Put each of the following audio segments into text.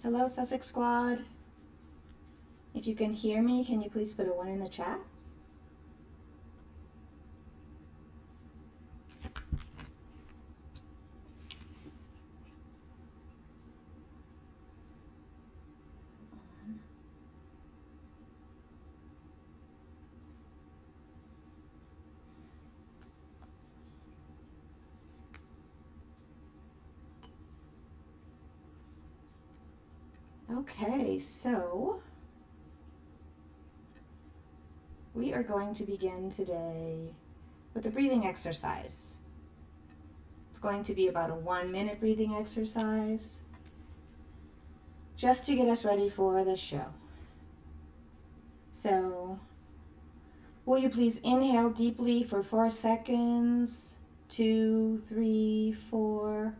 Hello, Sussex Squad. If you can hear me, can you please put a 1 in the chat? Okay, so we are going to begin today with a breathing exercise. It's going to be about a 1-minute breathing exercise just to get us ready for the show. So, will you please inhale deeply for 4 seconds? 2, 3, 4.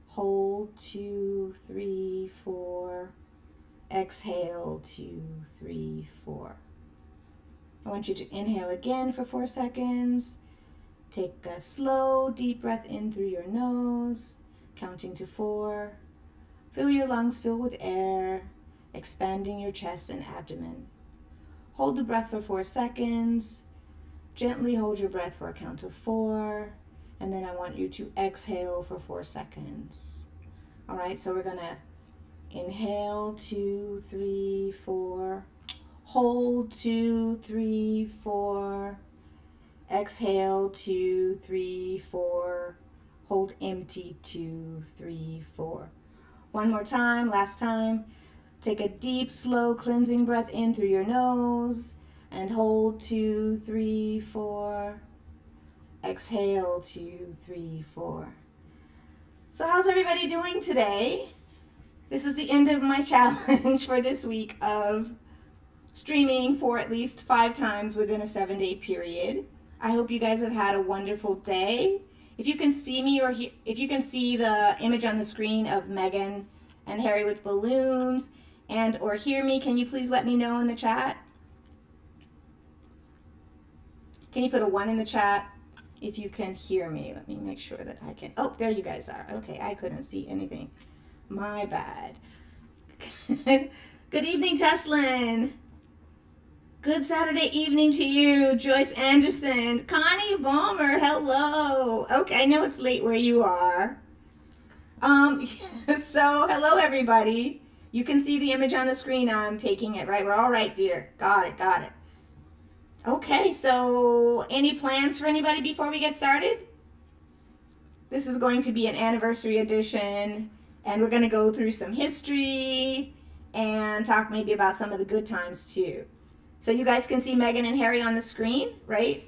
Hold 2, 3, 4. Exhale 2, 3, 4. I want you to inhale again for 4 seconds. Take a slow, deep breath in through your nose, counting to 4. Fill your lungs fill with air, expanding your chest and abdomen. Hold the breath for 4 seconds. Gently hold your breath for a count of 4. And then I want you to exhale for 4 seconds. All right, so we're going to inhale 2, 3, 4. Hold 2, 3, 4. Exhale 2, 3, 4. Hold empty 2, 3, 4. One more time, last time. Take a deep, slow, cleansing breath in through your nose and hold 2, 3, 4. Exhale 2, 3, 4. So how's everybody doing today? This is the end of my challenge for this week of streaming for at least 5 times within a 7-day period. I hope you guys have had a wonderful day. If you can see me or if you can see the image on the screen of Meghan and Harry with balloons and or hear me, can you please let me know in the chat? Can you put a 1 in the chat if you can hear me? Let me make sure that I can. Oh, there you guys are. Okay, I couldn't see anything. My bad. Good evening, Teslin. Good Saturday evening to you, Joyce Anderson. Connie Balmer, hello. Okay, I know it's late where you are. So, hello everybody. You can see the image on the screen. I'm taking it, right? We're all right, dear. Got it. Okay, so any plans for anybody before we get started? This is going to be an anniversary edition, and we're going to go through some history and talk maybe about some of the good times too. So you guys can see Meghan and Harry on the screen, right?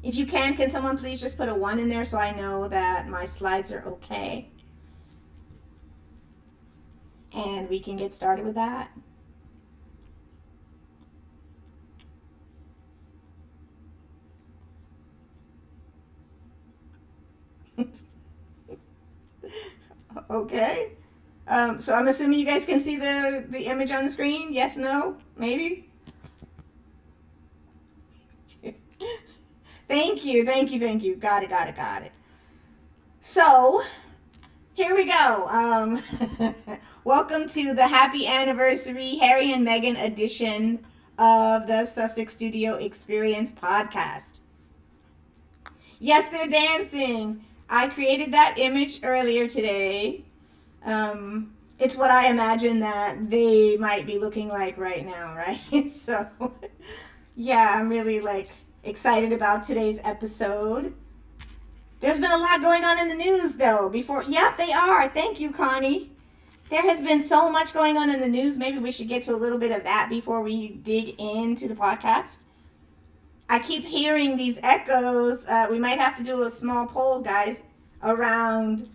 If you can someone please just put a 1 in there so I know that my slides are okay? And we can get started with that. Okay. So I'm assuming you guys can see the image on the screen? Yes, no, maybe? Thank you. Got it. So, here we go. Welcome to the Happy Anniversary Harry and Meghan edition of the Sussex Studio Experience Podcast. Yes, they're dancing. I created that image earlier today. It's what I imagine that they might be looking like right now, right? So, yeah, I'm really excited about today's episode. There's been a lot going on in the news though. Yep, they are. Thank you, Connie. There has been so much going on in the news. Maybe we should get to a little bit of that before we dig into the podcast. I keep hearing these echoes. We might have to do a small poll, guys, around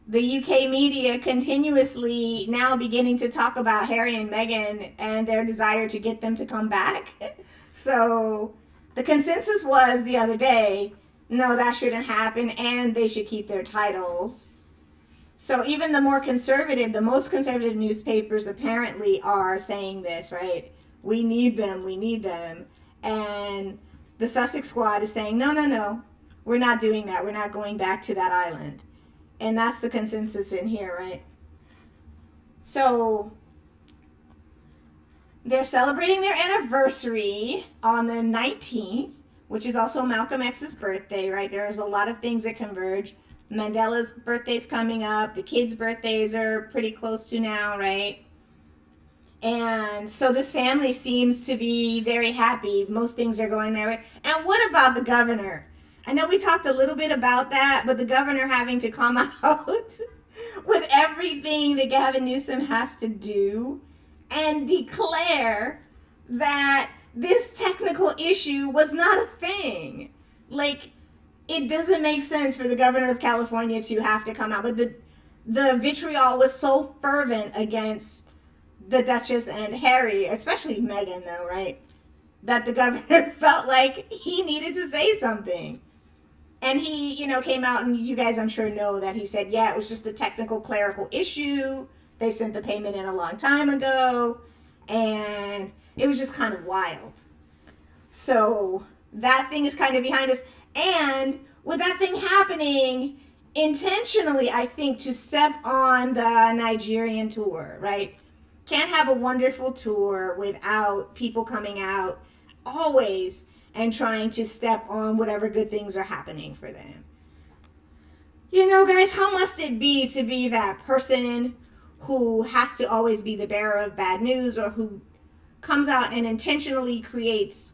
the UK media continuously now beginning to talk about Harry and Meghan and their desire to get them to come back. So the consensus was the other day, no, that shouldn't happen, and they should keep their titles. So even the most conservative newspapers apparently are saying this, right? We need them. And the Sussex Squad is saying, no, we're not doing that. We're not going back to that island. And that's the consensus in here, right? So they're celebrating their anniversary on the 19th, which is also Malcolm X's birthday, right? There's a lot of things that converge. Mandela's birthday's coming up. The kids' birthdays are pretty close to now, right? And so this family seems to be very happy. Most things are going their way. And what about the governor? I know we talked a little bit about that, but the governor having to come out with everything that Gavin Newsom has to do and declare that this technical issue was not a thing. Like, it doesn't make sense for the governor of California to have to come out. But the vitriol was so fervent against the Duchess and Harry, especially Meghan though, right? That the governor felt like he needed to say something. And he, came out, and you guys I'm sure know that he said, yeah, it was just a technical clerical issue. They sent the payment in a long time ago, and it was just kind of wild. So that thing is kind of behind us. And with that thing happening, intentionally, I think, to step on the Nigerian tour, right? Can't have a wonderful tour without people coming out always and trying to step on whatever good things are happening for them. Guys, how must it be to be that person who has to always be the bearer of bad news, or who comes out and intentionally creates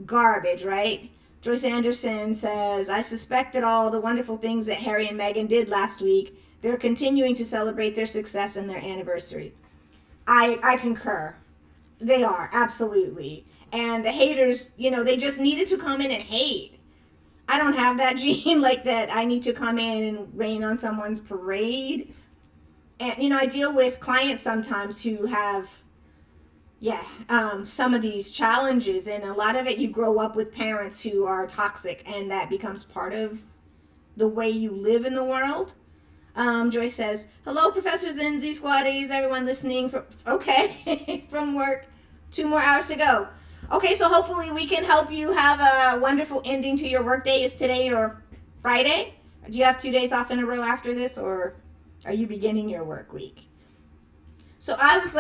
garbage, right? Joyce Anderson says, I suspect that all the wonderful things that Harry and Meghan did last week, they're continuing to celebrate their success and their anniversary. I concur. They are, absolutely. And the haters, they just needed to come in and hate. I don't have that gene like that. I need to come in and rain on someone's parade. And, I deal with clients sometimes who have, some of these challenges. And a lot of it, you grow up with parents who are toxic, and that becomes part of the way you live in the world. Joyce says, hello, Professor Zinzi Squaddies, everyone listening from work. 2 more hours to go. Okay, so hopefully we can help you have a wonderful ending to your workday. Is today your Friday? Do you have 2 days off in a row after this, or are you beginning your work week? So I was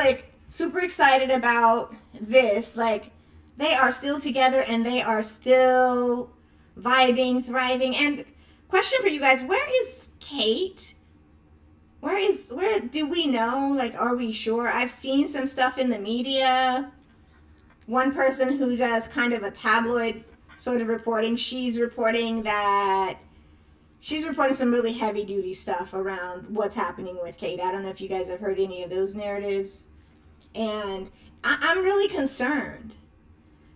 super excited about this. They are still together and they are still vibing, thriving. And question for you guys, where is Kate? Where do we know? Are we sure? I've seen some stuff in the media. One person who does kind of a tabloid sort of reporting, she's reporting some really heavy duty stuff around what's happening with Kate. I don't know if you guys have heard any of those narratives. And I'm really concerned.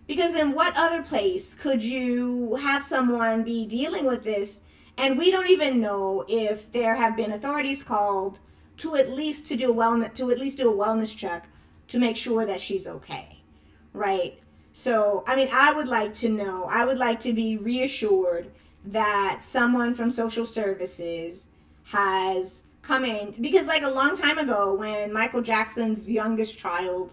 Because in what other place could you have someone be dealing with this, and we don't even know if there have been authorities called to at least do a wellness check to make sure that she's okay, right? So, I would like to know. I would like to be reassured that someone from social services has come in, because a long time ago when Michael Jackson's youngest child,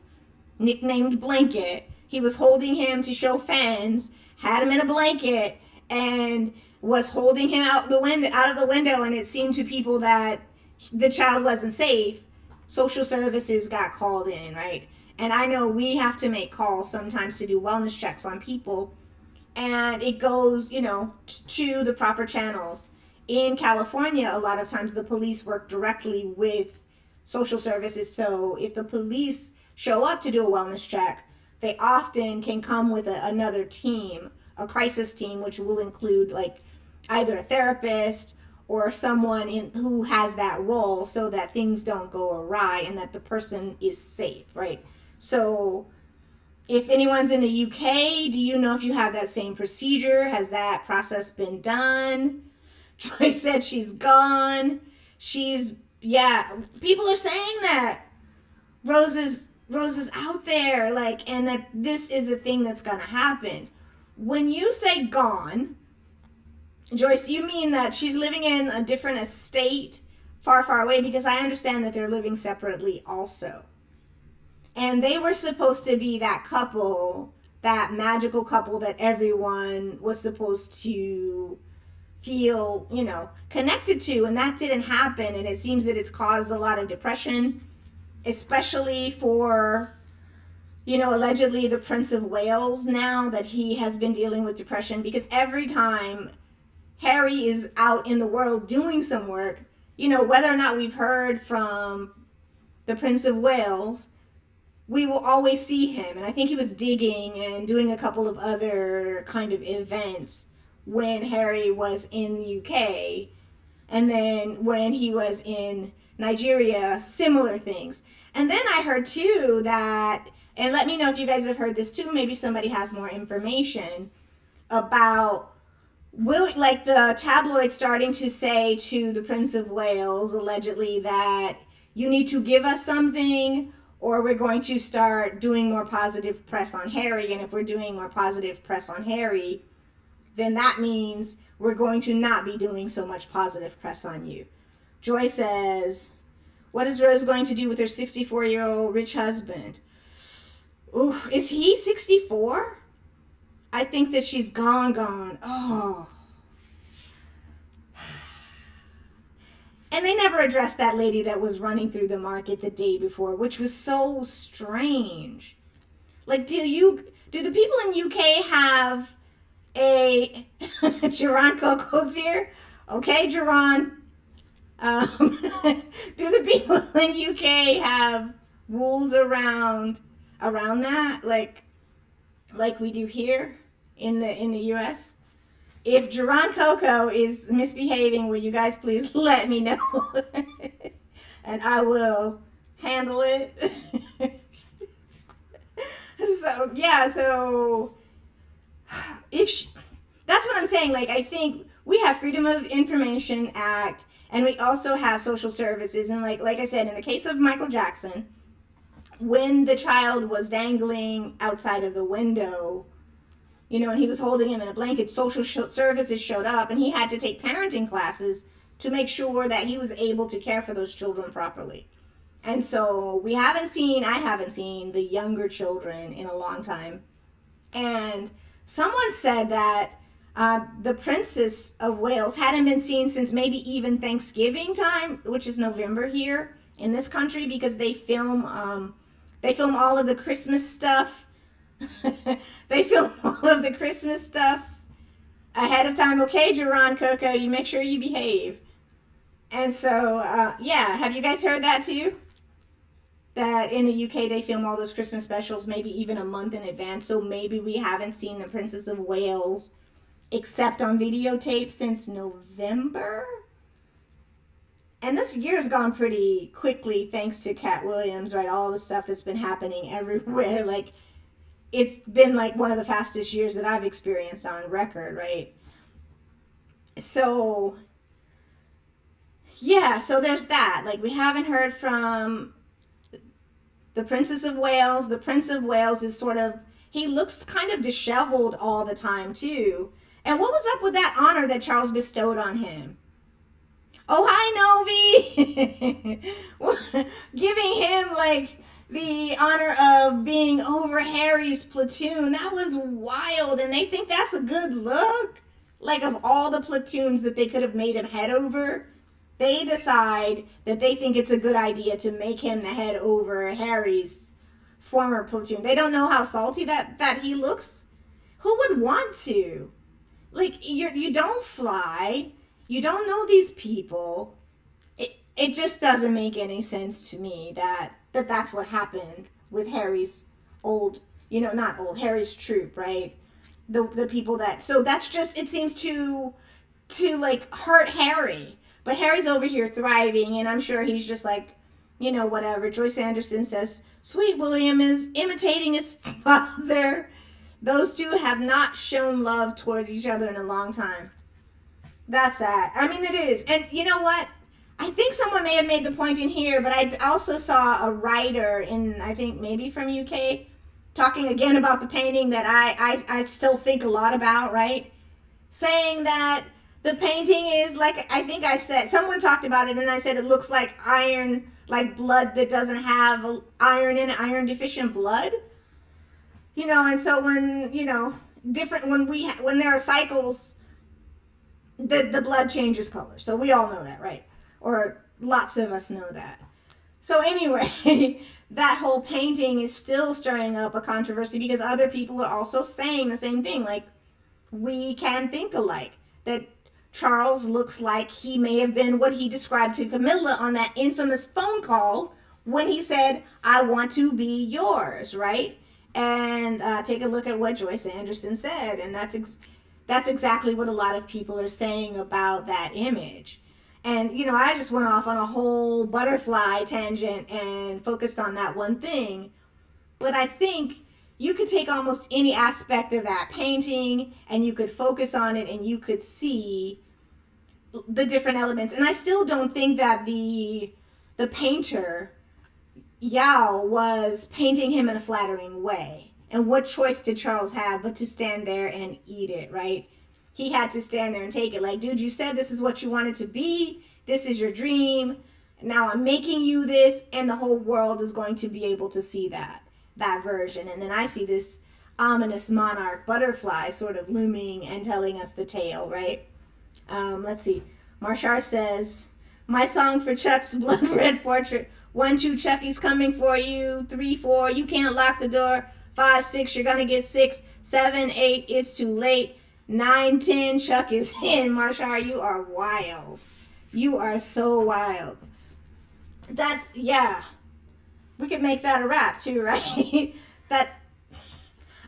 nicknamed Blanket, he was holding him to show fans, had him in a blanket, and was holding him out of the window, and it seemed to people that the child wasn't safe. Social services got called in, right? And I know we have to make calls sometimes to do wellness checks on people, and it goes, to the proper channels. In California, a lot of times the police work directly with social services, so if the police show up to do a wellness check, they often can come with another team, a crisis team, which will include either a therapist or someone who has that role, so that things don't go awry and that the person is safe, right? So if anyone's in the UK, do you know if you have that same procedure? Has that process been done? Joy said she's gone. People are saying that Rose is out there, and that this is a thing that's gonna happen. When you say gone, Joyce, do you mean that she's living in a different estate far, far away? Because I understand that they're living separately also. And they were supposed to be that couple, that magical couple that everyone was supposed to feel, connected to. And that didn't happen. And it seems that it's caused a lot of depression, especially for, allegedly the Prince of Wales, now that he has been dealing with depression, because every time Harry is out in the world doing some work, whether or not we've heard from the Prince of Wales, we will always see him. And I think he was digging and doing a couple of other kind of events when Harry was in the UK. And then when he was in Nigeria, similar things. And then I heard too that, and let me know if you guys have heard this too, maybe somebody has more information about, like the tabloid starting to say to the Prince of Wales, allegedly, that you need to give us something, or we're going to start doing more positive press on Harry. And if we're doing more positive press on Harry, then that means we're going to not be doing so much positive press on you. Joy says, what is Rose going to do with her 64-year-old rich husband? Ooh, is he 64? I think that she's gone. Oh. And they never addressed that lady that was running through the market the day before, which was so strange. Like, do the people in UK have a Geron Coco's here? Okay, Geron. Do the people in UK have rules around that, like we do here in the US? If Geron Coco is misbehaving, will you guys please let me know? And I will handle it. So that's what I'm saying. Like, I think we have Freedom of Information Act, and we also have social services. And like I said, in the case of Michael Jackson, when the child was dangling outside of the window, and he was holding him in a blanket, social services showed up, and he had to take parenting classes to make sure that he was able to care for those children properly. And so I haven't seen the younger children in a long time. And someone said that the Princess of Wales hadn't been seen since maybe even Thanksgiving time, which is November here in this country, because they film all of the Christmas stuff. They film all of the Christmas stuff ahead of time. Okay, Geron Coco, you make sure you behave. And so, have you guys heard that too? That in the UK they film all those Christmas specials maybe even a month in advance. So maybe we haven't seen the Princess of Wales except on videotape since November. And this year's gone pretty quickly thanks to Cat Williams, right? All the stuff that's been happening everywhere. Like, it's been like one of the fastest years that I've experienced on record, right? So, so there's that. Like, we haven't heard from the Princess of Wales. The Prince of Wales is he looks kind of disheveled all the time, too. And what was up with that honor that Charles bestowed on him? Oh, hi, Novi! Giving him, the honor of being over Harry's platoon. That was wild, and they think that's a good look. Like, of all the platoons that they could have made him head over, they decide that they think it's a good idea to make him the head over Harry's former platoon. They don't know how salty that he looks. Who would want to? Like, you don't fly. You don't know these people. It just doesn't make any sense to me that's what happened with Harry's Harry's troop, right? The people so that's just, it seems to hurt Harry. But Harry's over here thriving, and I'm sure he's just whatever. Joyce Anderson says, Sweet William is imitating his father. Those two have not shown love towards each other in a long time. That's sad. I mean, it is. And you know what? I think someone may have made the point in here, but I also saw a writer I think maybe from UK, talking again about the painting that I still think a lot about, right? Saying that the painting is I think I said, someone talked about it, and I said it looks like iron, like blood that doesn't have iron in it, iron deficient blood. And so when, when there are cycles, the blood changes color. So we all know that, right? Or lots of us know that. So anyway, that whole painting is still stirring up a controversy because other people are also saying the same thing. Like, we can think alike. That Charles looks like he may have been what he described to Camilla on that infamous phone call when he said, "I want to be yours," right? And take a look at what Joyce Anderson said, and that's exactly what a lot of people are saying about that image. And I just went off on a whole butterfly tangent and focused on that one thing. But I think you could take almost any aspect of that painting and you could focus on it and you could see the different elements. And I still don't think that the painter, Yao, was painting him in a flattering way. And what choice did Charles have but to stand there and eat it, right? He had to stand there and take it. Like, dude, you said this is what you wanted to be. This is your dream. Now I'm making you this, and the whole world is going to be able to see that version. And then I see this ominous monarch butterfly sort of looming and telling us the tale, right? Let's see. Marshar says, my song for Chuck's blood red portrait. 1, 2, Chucky's coming for you. 3, 4, you can't lock the door. 5, 6, you're gonna get 6. 7, 8, it's too late. 9, 10, Chuck is in. Marshar, you are wild. You are so wild. That's, yeah. We could make that a rap too, right?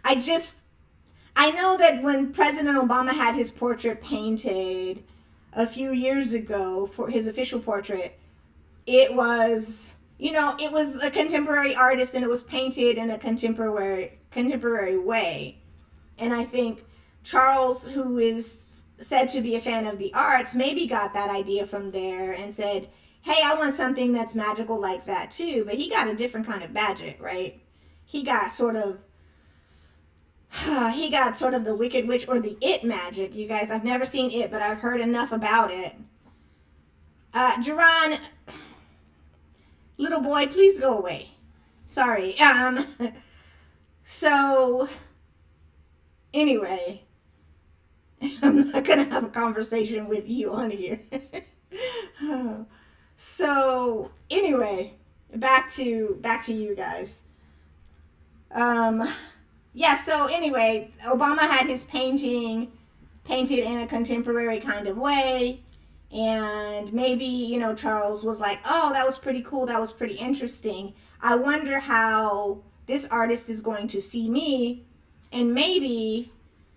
I know that when President Obama had his portrait painted a few years ago for his official portrait, it was a contemporary artist and it was painted in a contemporary way. And I think Charles, who is said to be a fan of the arts, maybe got that idea from there and said, hey, I want something that's magical like that too. But he got a different kind of magic, right? He got sort of the Wicked Witch or the It magic. You guys, I've never seen It, but I've heard enough about it. Jerron, little boy, please go away. Sorry. So, anyway, I'm not going to have a conversation with you on here. So, anyway, back to you guys. Yeah, so anyway, Obama had his painting painted in a contemporary kind of way. And maybe, Charles was like, oh, that was pretty cool. That was pretty interesting. I wonder how this artist is going to see me. And maybe,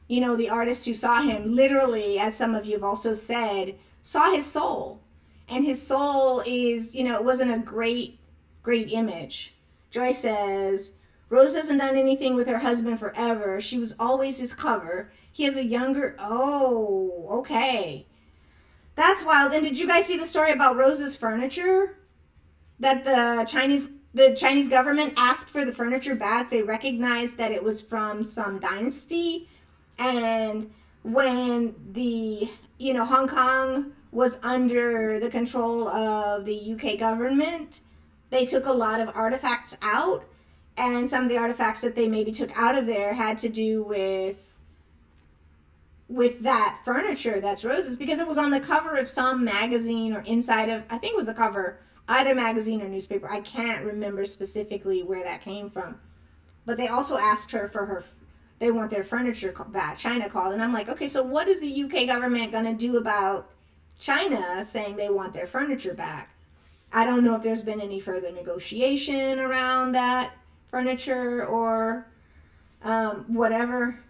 the artist who saw him literally, as some of you have also said, saw his soul. And his soul is, it wasn't a great image. Joy says, Rose hasn't done anything with her husband forever. She was always his cover. He has a younger, oh, okay. That's wild. And did you guys see the story about Rose's furniture? That the Chinese government asked for the furniture back. They recognized that it was from some dynasty. And when the, Hong Kong was under the control of the UK government, they took a lot of artifacts out. And some of the artifacts that they maybe took out of there had to do with that furniture that's Rose's, because it was on the cover of some magazine or inside of, I think it was a cover, either magazine or newspaper. I can't remember specifically where that came from. But they also asked her they want their furniture back. China called. And I'm like, okay, so what is the UK government going to do about China saying they want their furniture back? I don't know if there's been any further negotiation around that furniture or whatever.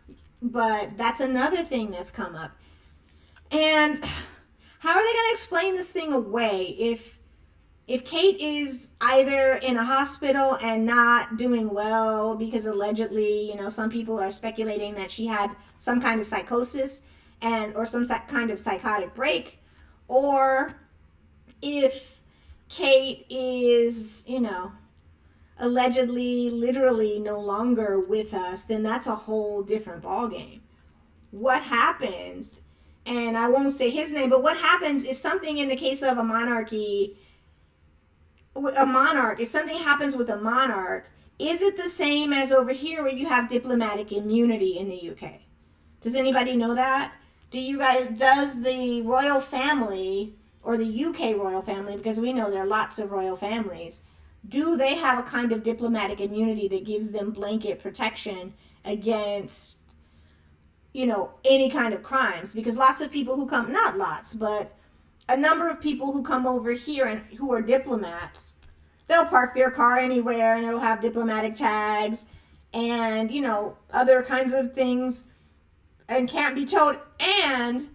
But that's another thing that's come up. And how are they going to explain this thing away if Kate is either in a hospital and not doing well because allegedly, some people are speculating that she had some kind of psychosis or some kind of psychotic break, or if Kate is, allegedly, literally no longer with us, then that's a whole different ballgame. What happens, and I won't say his name, but what happens if something in the case of a monarch, if something happens with a monarch, is it the same as over here where you have diplomatic immunity in the UK? Does anybody know that? Does the royal family, or the UK royal family, because we know there are lots of royal families, do they have a kind of diplomatic immunity that gives them blanket protection against, any kind of crimes? Because lots of people who come, not lots, but a number of people who come over here and who are diplomats, they'll park their car anywhere and it'll have diplomatic tags and, other kinds of things and can't be towed. And,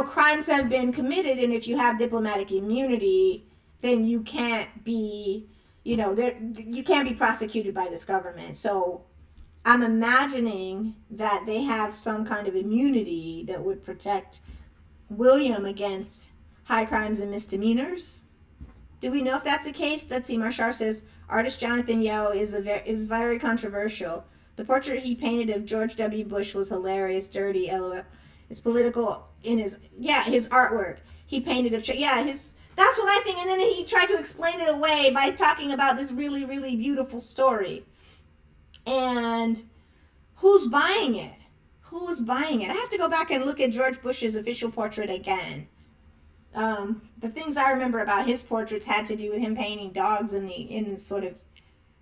crimes have been committed, and if you have diplomatic immunity, then you can't be, you can't be prosecuted by this government. So I'm imagining that they have some kind of immunity that would protect William against high crimes and misdemeanors. Do we know if that's the case? Let's see. Marshar says artist Jonathan Yeo is very controversial. The portrait he painted of George W. Bush was hilarious, dirty, LOL. It's political in his artwork. He painted of that's what I think. And then he tried to explain it away by talking about this really, really beautiful story. And who's buying it? Who's buying it? I have to go back and look at George Bush's official portrait again. The things I remember about his portraits had to do with him painting dogs in sort of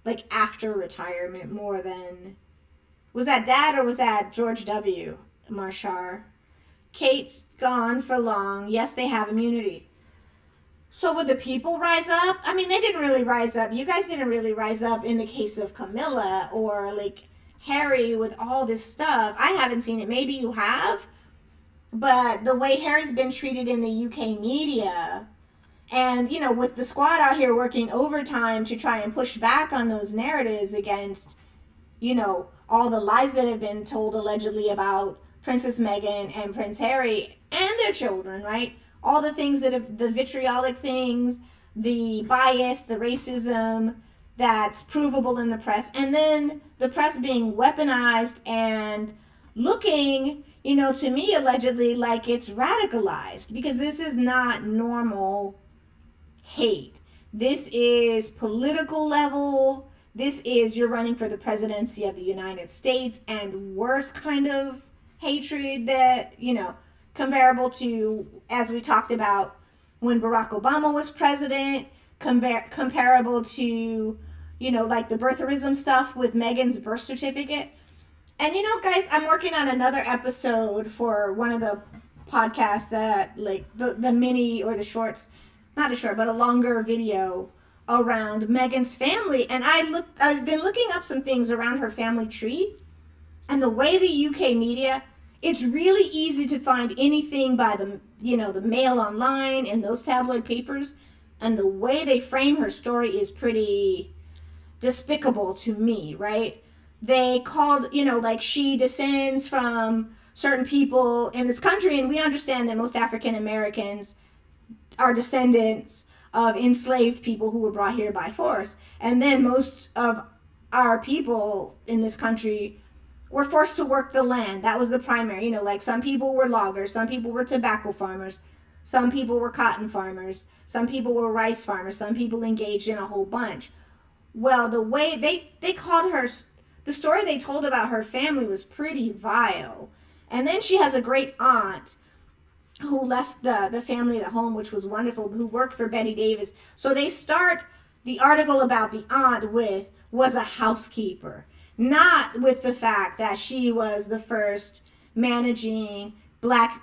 like after retirement more than... Was that Dad or was that George W. Marshar? Kate's gone for long. Yes, they have immunity. So would the people rise up? I mean, they didn't really rise up. You guys didn't really rise up in the case of Camilla or like Harry with all this stuff. I haven't seen it. Maybe you have. But the way Harry's been treated in the UK media, and, with the squad out here working overtime to try and push back on those narratives against, all the lies that have been told allegedly about Princess Meghan and Prince Harry and their children, right? All the things the vitriolic things, the bias, the racism that's provable in the press, and then the press being weaponized and looking, to me, allegedly, like it's radicalized, because this is not normal hate. This is political level. This is you're running for the presidency of the United States, and worse kind of hatred that, comparable to, as we talked about, when Barack Obama was president, comparable to, like the birtherism stuff with Meghan's birth certificate. And guys, I'm working on another episode for one of the podcasts that, like, the mini or the shorts, not a short, but a longer video around Meghan's family. And I've been looking up some things around her family tree, and the way the UK media, it's really easy to find anything by the Mail Online and those tabloid papers, and the way they frame her story is pretty despicable to me, right? They called, like she descends from certain people in this country, and we understand that most African Americans are descendants of enslaved people who were brought here by force. And then most of our people in this country were forced to work the land. That was the primary, like some people were loggers, some people were tobacco farmers, some people were cotton farmers, some people were rice farmers, some people engaged in a whole bunch. Well, the way they called her, the story they told about her family was pretty vile. And then she has a great aunt who left the family at home, which was wonderful, who worked for Betty Davis. So they start the article about the aunt with, was a housekeeper, not with the fact that she was the first managing black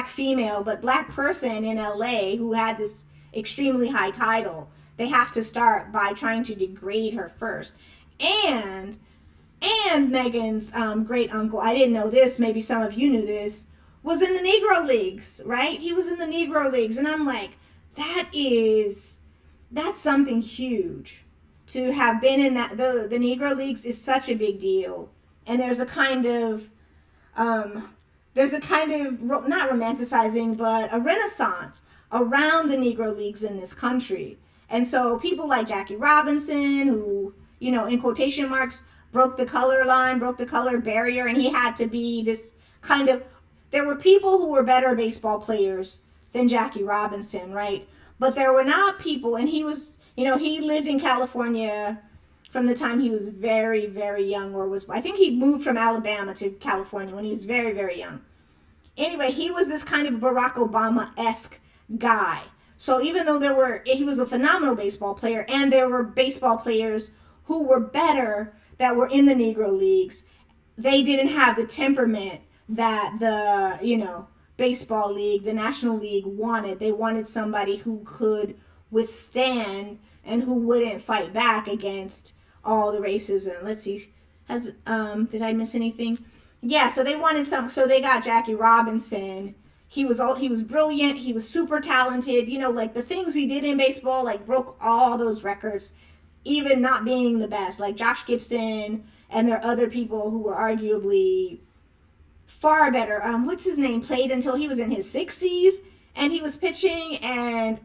female, but black person in LA who had this extremely high title. They have to start by trying to degrade her first. And Meghan's great uncle, I didn't know this, maybe some of you knew this, was in the Negro Leagues, right? He was in the Negro Leagues. And I'm like, that's something huge. To have been in that, the Negro Leagues is such a big deal. And there's a kind of, not romanticizing, but a renaissance around the Negro Leagues in this country. And so people like Jackie Robinson, who, in quotation marks, broke the color line, broke the color barrier, and he had to be this kind of, there were people who were better baseball players than Jackie Robinson, right? But there were not people, and he was, he lived in California from the time he was very, very young, I think he moved from Alabama to California when he was very, very young. Anyway, he was this kind of Barack Obama-esque guy. So even though he was a phenomenal baseball player, and there were baseball players who were better that were in the Negro Leagues, they didn't have the temperament that the, baseball league, the National League wanted. They wanted somebody who could withstand and who wouldn't fight back against all the racism. Let's see. Did I miss anything? Yeah, so they wanted so they got Jackie Robinson. He was brilliant, he was super talented, like the things he did in baseball like broke all those records, even not being the best, like Josh Gibson, and there are other people who were arguably far better. What's his name? Played until he was in his 60s, and he was pitching, and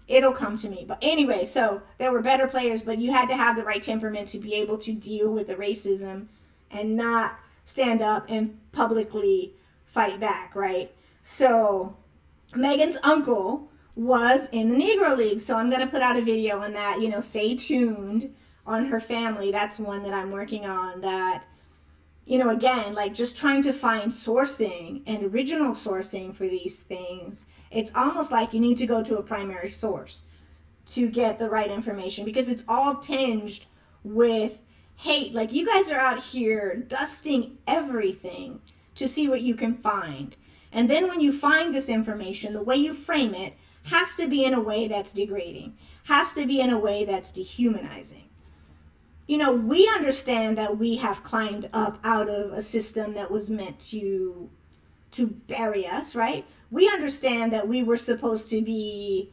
it'll come to me. But anyway, so there were better players, but you had to have the right temperament to be able to deal with the racism and not stand up and publicly fight back, right? So Meghan's uncle was in the Negro League, so I'm going to put out a video on that. Stay tuned on her family. That's one that I'm working on that, again, like just trying to find sourcing and original sourcing for these things. It's almost like you need to go to a primary source to get the right information, because it's all tinged with hate. Like, you guys are out here dusting everything to see what you can find. And then when you find this information, the way you frame it has to be in a way that's degrading, has to be in a way that's dehumanizing. We understand that we have climbed up out of a system that was meant to bury us, right? We understand that we were supposed to be,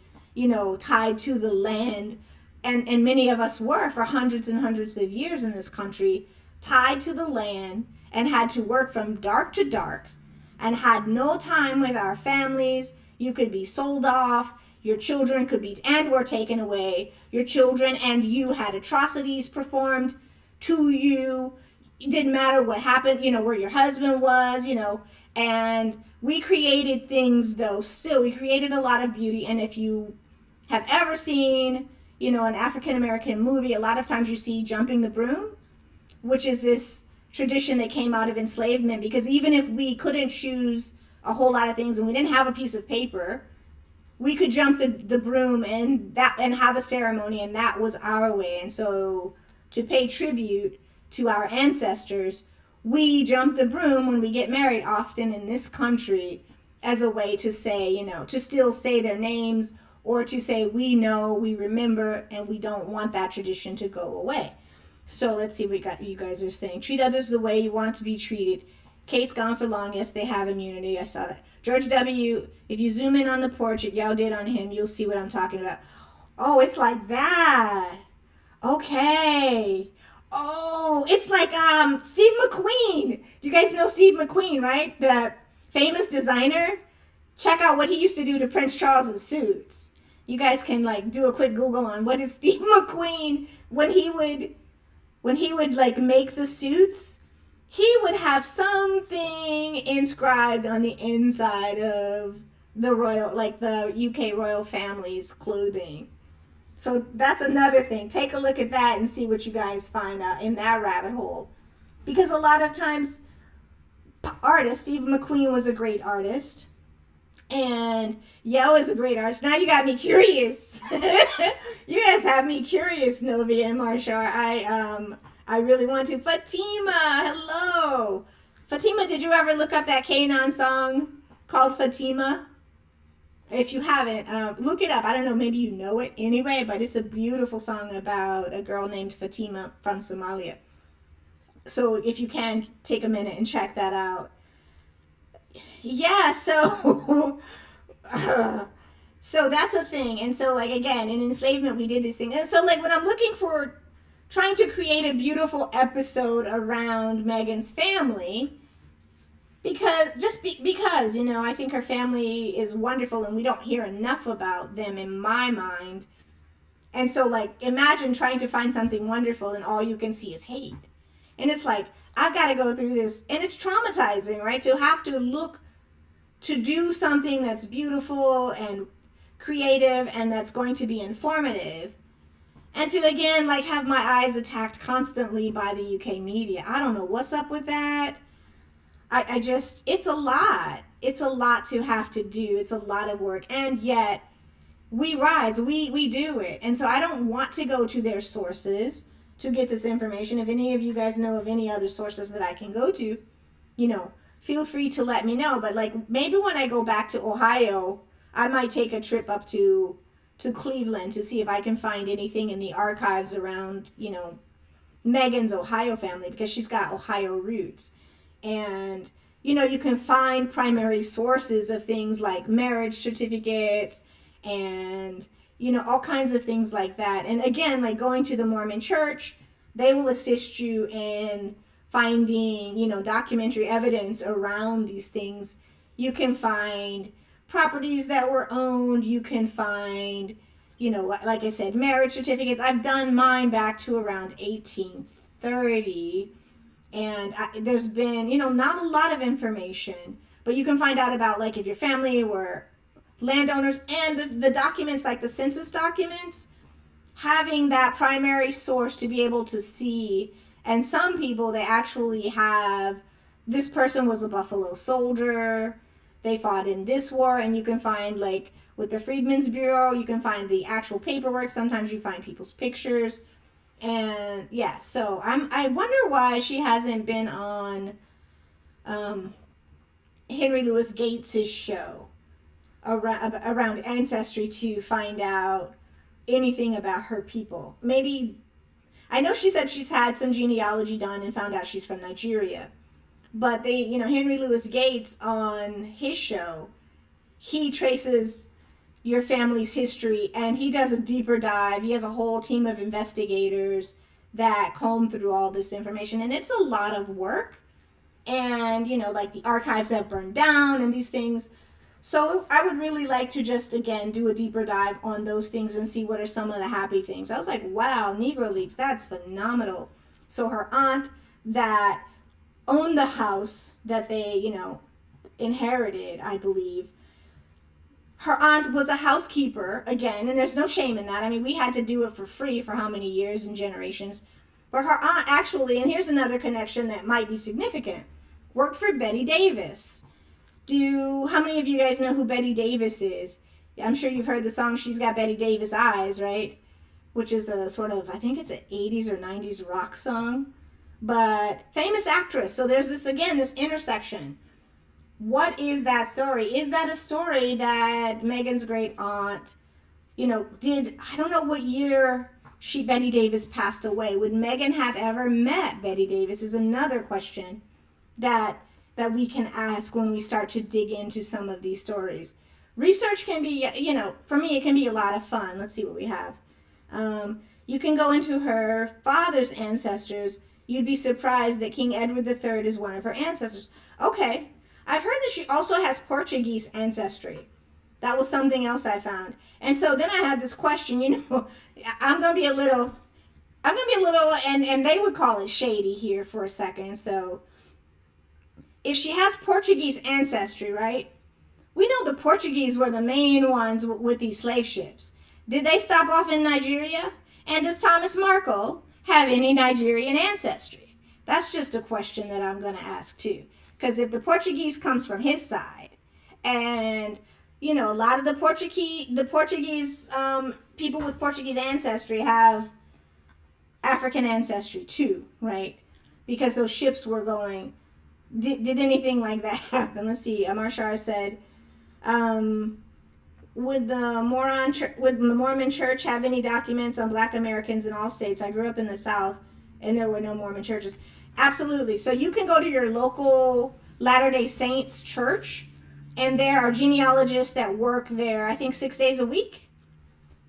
tied to the land, and many of us were for hundreds and hundreds of years in this country, tied to the land and had to work from dark to dark and had no time with our families. You could be sold off. Your children could be and were taken away. Your children and you had atrocities performed to you. It didn't matter what happened, where your husband was, and we created things, though. Still, we created a lot of beauty. And if you have ever seen, an African-American movie, a lot of times you see jumping the broom, which is this tradition that came out of enslavement, because even if we couldn't choose a whole lot of things and we didn't have a piece of paper, we could jump the broom and have a ceremony, and that was our way. And so to pay tribute to our ancestors, we jump the broom when we get married, often in this country, as a way to say, to still say their names, or to say we know, we remember, and we don't want that tradition to go away. So let's see what you guys are saying. Treat others the way you want to be treated. Kate's gone for long. Yes, they have immunity. I saw that. George W., if you zoom in on the portrait y'all did on him, you'll see what I'm talking about. Oh, it's like that. Okay. Oh, it's like Steve McQueen. You guys know Steve McQueen, right? The famous designer. Check out what he used to do to Prince Charles's suits. You guys can do a quick Google on what is Steve McQueen when he would make the suits. He would have something inscribed on the inside of the UK royal family's clothing. So that's another thing. Take a look at that and see what you guys find out in that rabbit hole. Because a lot of times, Steve McQueen was a great artist. And Yale is a great artist. Now you got me curious. You guys have me curious, Novia and Marsha. I really want to. Fatima, hello. Fatima, did you ever look up that Kanan song called Fatima? If you haven't, look it up. I don't know, maybe you know it anyway, but it's a beautiful song about a girl named Fatima from Somalia. So if you can, take a minute and check that out. Yeah, so so that's a thing. And so again, in enslavement we did this thing. And so when I'm looking for trying to create a beautiful episode around Meghan's family, because I think her family is wonderful and we don't hear enough about them in my mind. And so imagine trying to find something wonderful and all you can see is hate. And it's I've got to go through this, and it's traumatizing, right? To have to look to do something that's beautiful and creative and that's going to be informative, and to again have my eyes attacked constantly by the UK media. I don't know what's up with that. I just, it's a lot to have to do. It's a lot of work. And yet we rise, we do it. And so I don't want to go to their sources to get this information. If any of you guys know of any other sources that I can go to, you know, feel free to let me know. But like maybe when I go back to Ohio, I might take a trip up to Cleveland to see if I can find anything in the archives around, you know, Meghan's Ohio family, because she's got Ohio roots. And you know, you can find primary sources of things like marriage certificates and, you know, all kinds of things like that. And again, like going to the Mormon church, they will assist you in finding, you know, documentary evidence around these things. You can find properties that were owned. You can find, you know, like I said, marriage certificates. I've done mine back to around 1830. And there's been, you know, not a lot of information, but you can find out about, like, if your family were landowners, and the documents, like the census documents, having that primary source to be able to see. And some people, they actually have, this person was a Buffalo soldier, they fought in this war, and you can find, like, with the Freedmen's Bureau, you can find the actual paperwork. Sometimes you find people's pictures. And yeah, so I wonder why she hasn't been on Henry Louis Gates's show around ancestry to find out anything about her people. Maybe, I know she said she's had some genealogy done and found out she's from Nigeria. But they, you know, Henry Louis Gates on his show, he traces your family's history, and he does a deeper dive. He has a whole team of investigators that comb through all this information, and it's a lot of work. And, you know, like the archives have burned down and these things. So I would really like to just, again, do a deeper dive on those things and see what are some of the happy things. I was like, wow, Negro Leaks, that's phenomenal. So her aunt that owned the house that they, you know, inherited, I believe, her aunt was a housekeeper, again, and there's no shame in that. I mean, we had to do it for free for how many years and generations. But her aunt actually, and here's another connection that might be significant, worked for Betty Davis. How many of you guys know who Betty Davis is? I'm sure you've heard the song She's Got Betty Davis Eyes, right? Which is a sort of, I think it's an 80s or 90s rock song. But famous actress. So there's this, again, this intersection. What is that story? Is that a story that Meghan's great aunt, you know, did? I don't know what year Betty Davis passed away. Would Meghan have ever met Betty Davis is another question that we can ask when we start to dig into some of these stories. Research can be, you know, for me, it can be a lot of fun. Let's see what we have. You can go into her father's ancestors. You'd be surprised that King Edward III is one of her ancestors. Okay. I've heard that she also has Portuguese ancestry. That was something else I found. And so then I had this question, you know, I'm going to be a little, and they would call it shady here for a second. So if she has Portuguese ancestry, right? We know the Portuguese were the main ones with these slave ships. Did they stop off in Nigeria? And does Thomas Markle have any Nigerian ancestry? That's just a question that I'm going to ask too. Because if the Portuguese comes from his side, and, you know, a lot of the Portuguese people with Portuguese ancestry have African ancestry too, right? Because those ships were going, did anything like that happen? Let's see, Marshar said, would the Mormon church have any documents on Black Americans in all states? I grew up in the South, and there were no Mormon churches. Absolutely. So you can go to your local Latter-day Saints church, and there are genealogists that work there, I think 6 days a week.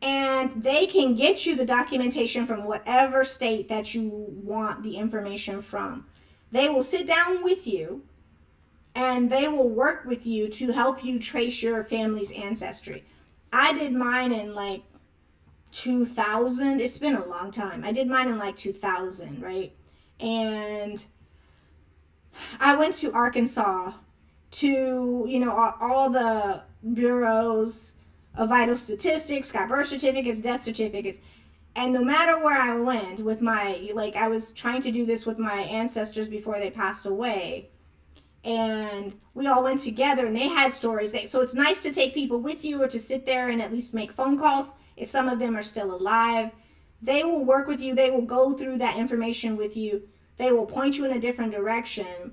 And they can get you the documentation from whatever state that you want the information from. They will sit down with you, and they will work with you to help you trace your family's ancestry. I did mine in like 2000. It's been a long time. I did mine in like 2000, right? And I went to Arkansas to, you know, all the bureaus of vital statistics, got birth certificates, death certificates. And no matter where I went with my, like, I was trying to do this with my ancestors before they passed away. and we all went together and they had stories. So it's nice to take people with you or to sit there and at least make phone calls. If some of them are still alive, they will work with you. They will go through that information with you. They will point you in a different direction.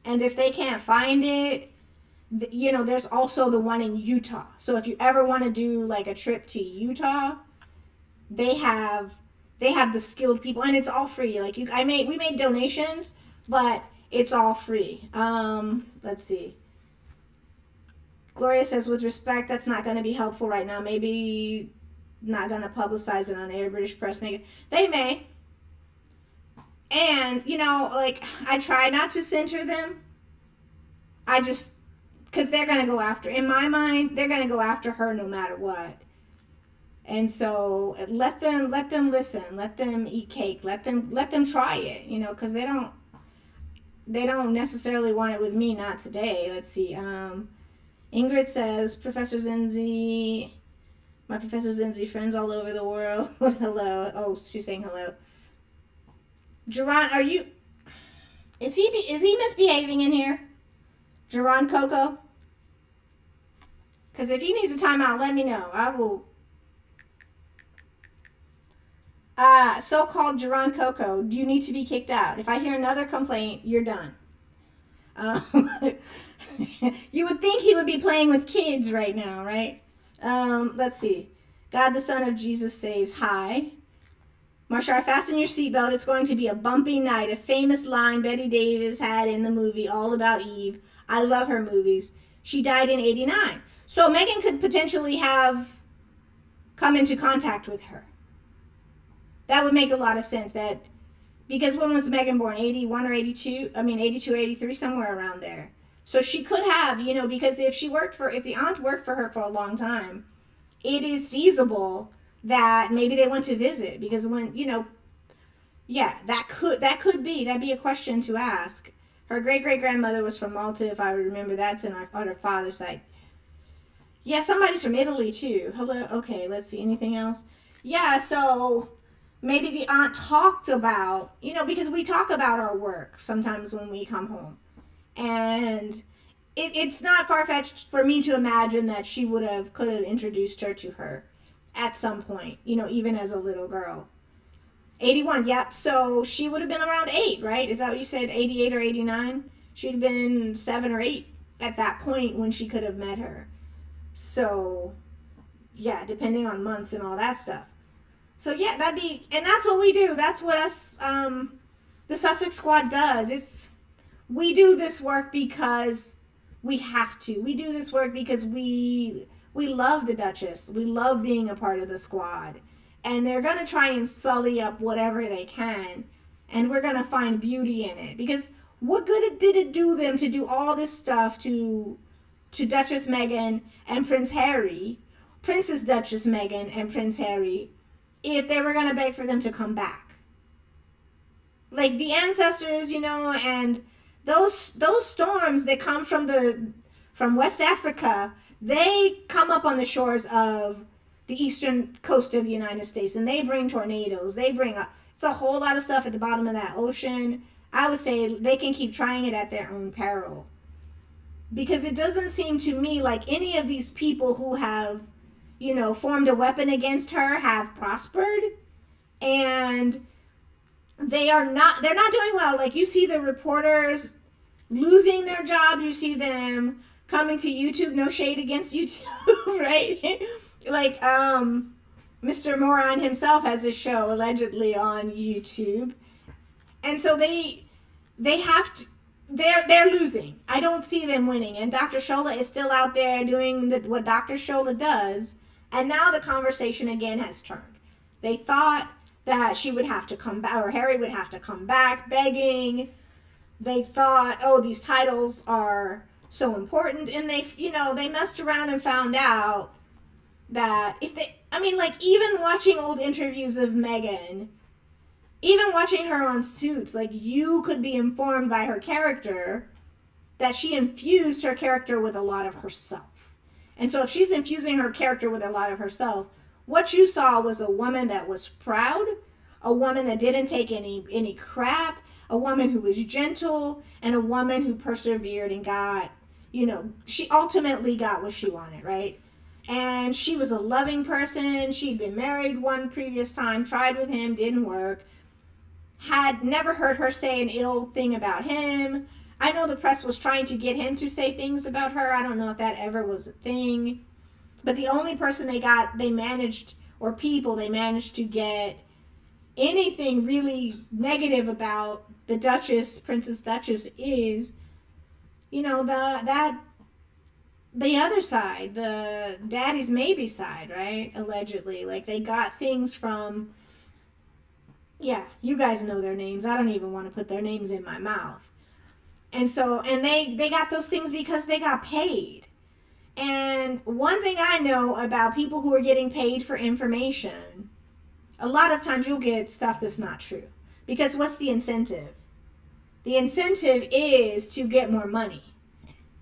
And if they can't find it, there's also the one in Utah. So if you ever want to do like a trip to Utah, they have the skilled people, and it's all free. Like we made donations, but it's all free. Let's see. Gloria says, with respect, that's not going to be helpful right now. Maybe not going to publicize it on air. British press make it. They may. And, I try not to censor them. Because they're going to go after, in my mind, they're going to go after her no matter what. And so let them listen, let them eat cake, let them try it, because they don't necessarily want it with me, not today. Let's see. Ingrid says, Professor Zinzi, my Professor Zinzi friends all over the world. Hello. Oh, she's saying hello. Jerron, is he misbehaving in here? Jerron Coco? Because if he needs a timeout, let me know. I will. So-called Jerron Coco, you need to be kicked out. If I hear another complaint, you're done. You would think he would be playing with kids right now, right? Let's see. God the Son of Jesus saves. Hi. Marshall, fasten your seatbelt. It's going to be a bumpy night. A famous line Betty Davis had in the movie All About Eve. I love her movies. She died in 89. So Meghan could potentially have come into contact with her. That would make a lot of sense. Because when was Meghan born? 81 or 82? 82 or 83, somewhere around there. So she could have, because if the aunt worked for her for a long time, it is feasible that maybe they went to visit. Because when, that could be. That'd be a question to ask. Her great-great-grandmother was from Malta, if I remember. That's on her father's side. Yeah, somebody's from Italy, too. Hello. Okay, let's see. Anything else? Yeah, so maybe the aunt talked about, because we talk about our work sometimes when we come home. And it's not far-fetched for me to imagine that she could have introduced her to her at some point, even as a little girl. 81, yep. So she would have been around 8, right? Is that what you said? 88 or 89? She'd have been 7 or 8 at that point when she could have met her. So, yeah, depending on months and all that stuff. So, yeah, and that's what we do. That's what us, the Sussex Squad does. We do this work because we have to. We do this work because we love the Duchess. We love being a part of the squad. And they're going to try and sully up whatever they can. And we're going to find beauty in it. Because what good did it do them to do all this stuff to Duchess Meghan and Prince Harry, Princess Duchess Meghan and Prince Harry, if they were going to beg for them to come back? Like the ancestors, and those storms that come from West Africa, they come up on the shores of the eastern coast of the United States, and they bring tornadoes. It's a whole lot of stuff at the bottom of that ocean. I would say they can keep trying it at their own peril. Because it doesn't seem to me like any of these people who have, formed a weapon against her have prospered. And they're not doing well. Like you see the reporters losing their jobs. You see them coming to YouTube. No shade against YouTube, right? Like, Mr. Moron himself has a show allegedly on YouTube. And so they have to, they're losing. I don't see them winning. And Dr. Shola is still out there doing what Dr. Shola does. And now the conversation again has turned. They thought that she would have to come back, or Harry would have to come back begging. They thought, these titles are so important. And they messed around and found out that even watching old interviews of Meghan, even watching her on Suits, like you could be informed by her character that she infused her character with a lot of herself. And so if she's infusing her character with a lot of herself, what you saw was a woman that was proud, a woman that didn't take any crap, a woman who was gentle, and a woman who persevered and got, she ultimately got what she wanted, right? And she was a loving person. She'd been married one previous time, tried with him, didn't work. Had never heard her say an ill thing about him. I know the press was trying to get him to say things about her. I don't know if that ever was a thing. But the only person they managed to get anything really negative about the Duchess, Princess Duchess, is, the other side, the daddy's maybe side, right? Allegedly. Like, they got things from, yeah, you guys know their names. I don't even want to put their names in my mouth. And so, and they got those things because they got paid. And one thing I know about people who are getting paid for information, a lot of times you'll get stuff that's not true. Because what's the incentive? The incentive is to get more money.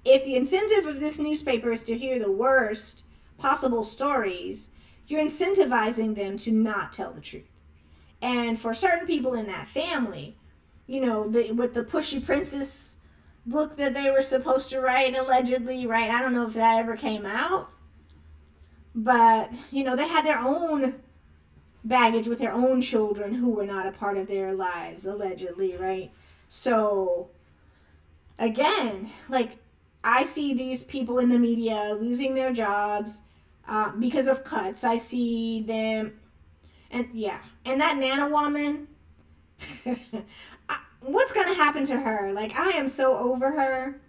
If the incentive of this newspaper is to hear the worst possible stories, you're incentivizing them to not tell the truth. And for certain people in that family, with the Pushy Princess book that they were supposed to write, allegedly, right? I don't know if that ever came out. But, they had their own baggage with their own children who were not a part of their lives, allegedly, right? So, again, like, I see these people in the media losing their jobs because of cuts. I see them, and that Nana woman, what's going to happen to her? Like, I am so over her.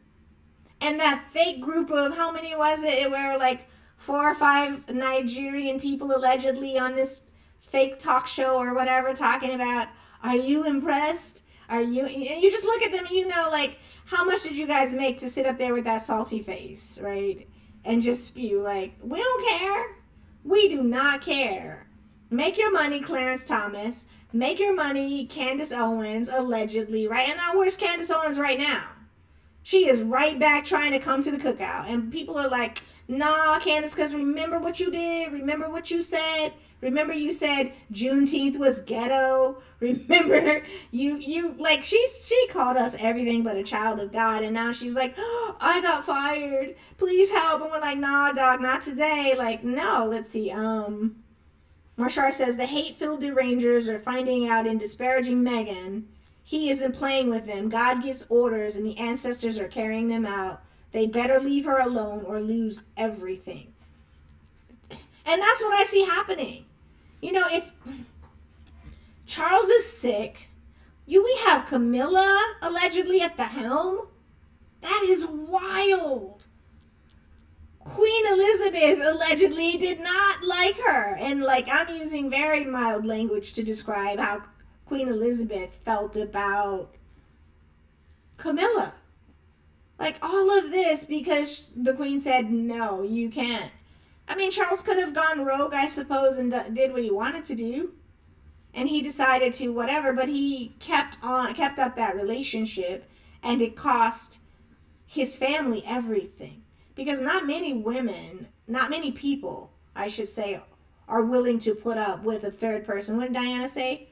And that fake group of, how many was it? It were like 4 or 5 Nigerian people allegedly on this fake talk show or whatever talking about, are you impressed? And you just look at them and like, how much did you guys make to sit up there with that salty face, right? And just spew, like, we don't care. We do not care. Make your money, Clarence Thomas. Make your money, Candace Owens, allegedly, right? And now where's Candace Owens right now? She is right back trying to come to the cookout. And people are like, nah, Candace, because remember what you did. Remember what you said. Remember you said Juneteenth was ghetto. Remember you like she called us everything but a child of God, and now she's like, oh, I got fired. Please help. And we're like, nah, dog, not today. Like, no, let's see. Marshall says the hate-filled derangers are finding out in disparaging Meghan. He isn't playing with them. God gives orders and the ancestors are carrying them out. They better leave her alone or lose everything. And that's what I see happening. If Charles is sick, we have Camilla allegedly at the helm. That is wild. Queen Elizabeth allegedly did not like her. And I'm using very mild language to describe how Queen Elizabeth felt about Camilla. Like, all of this because the Queen said, no, you can't. I mean, Charles could have gone rogue, I suppose, and did what he wanted to do. And he decided to whatever, but he kept up that relationship, and it cost his family everything. Because not many people, I should say, are willing to put up with a third person. What did Diana say?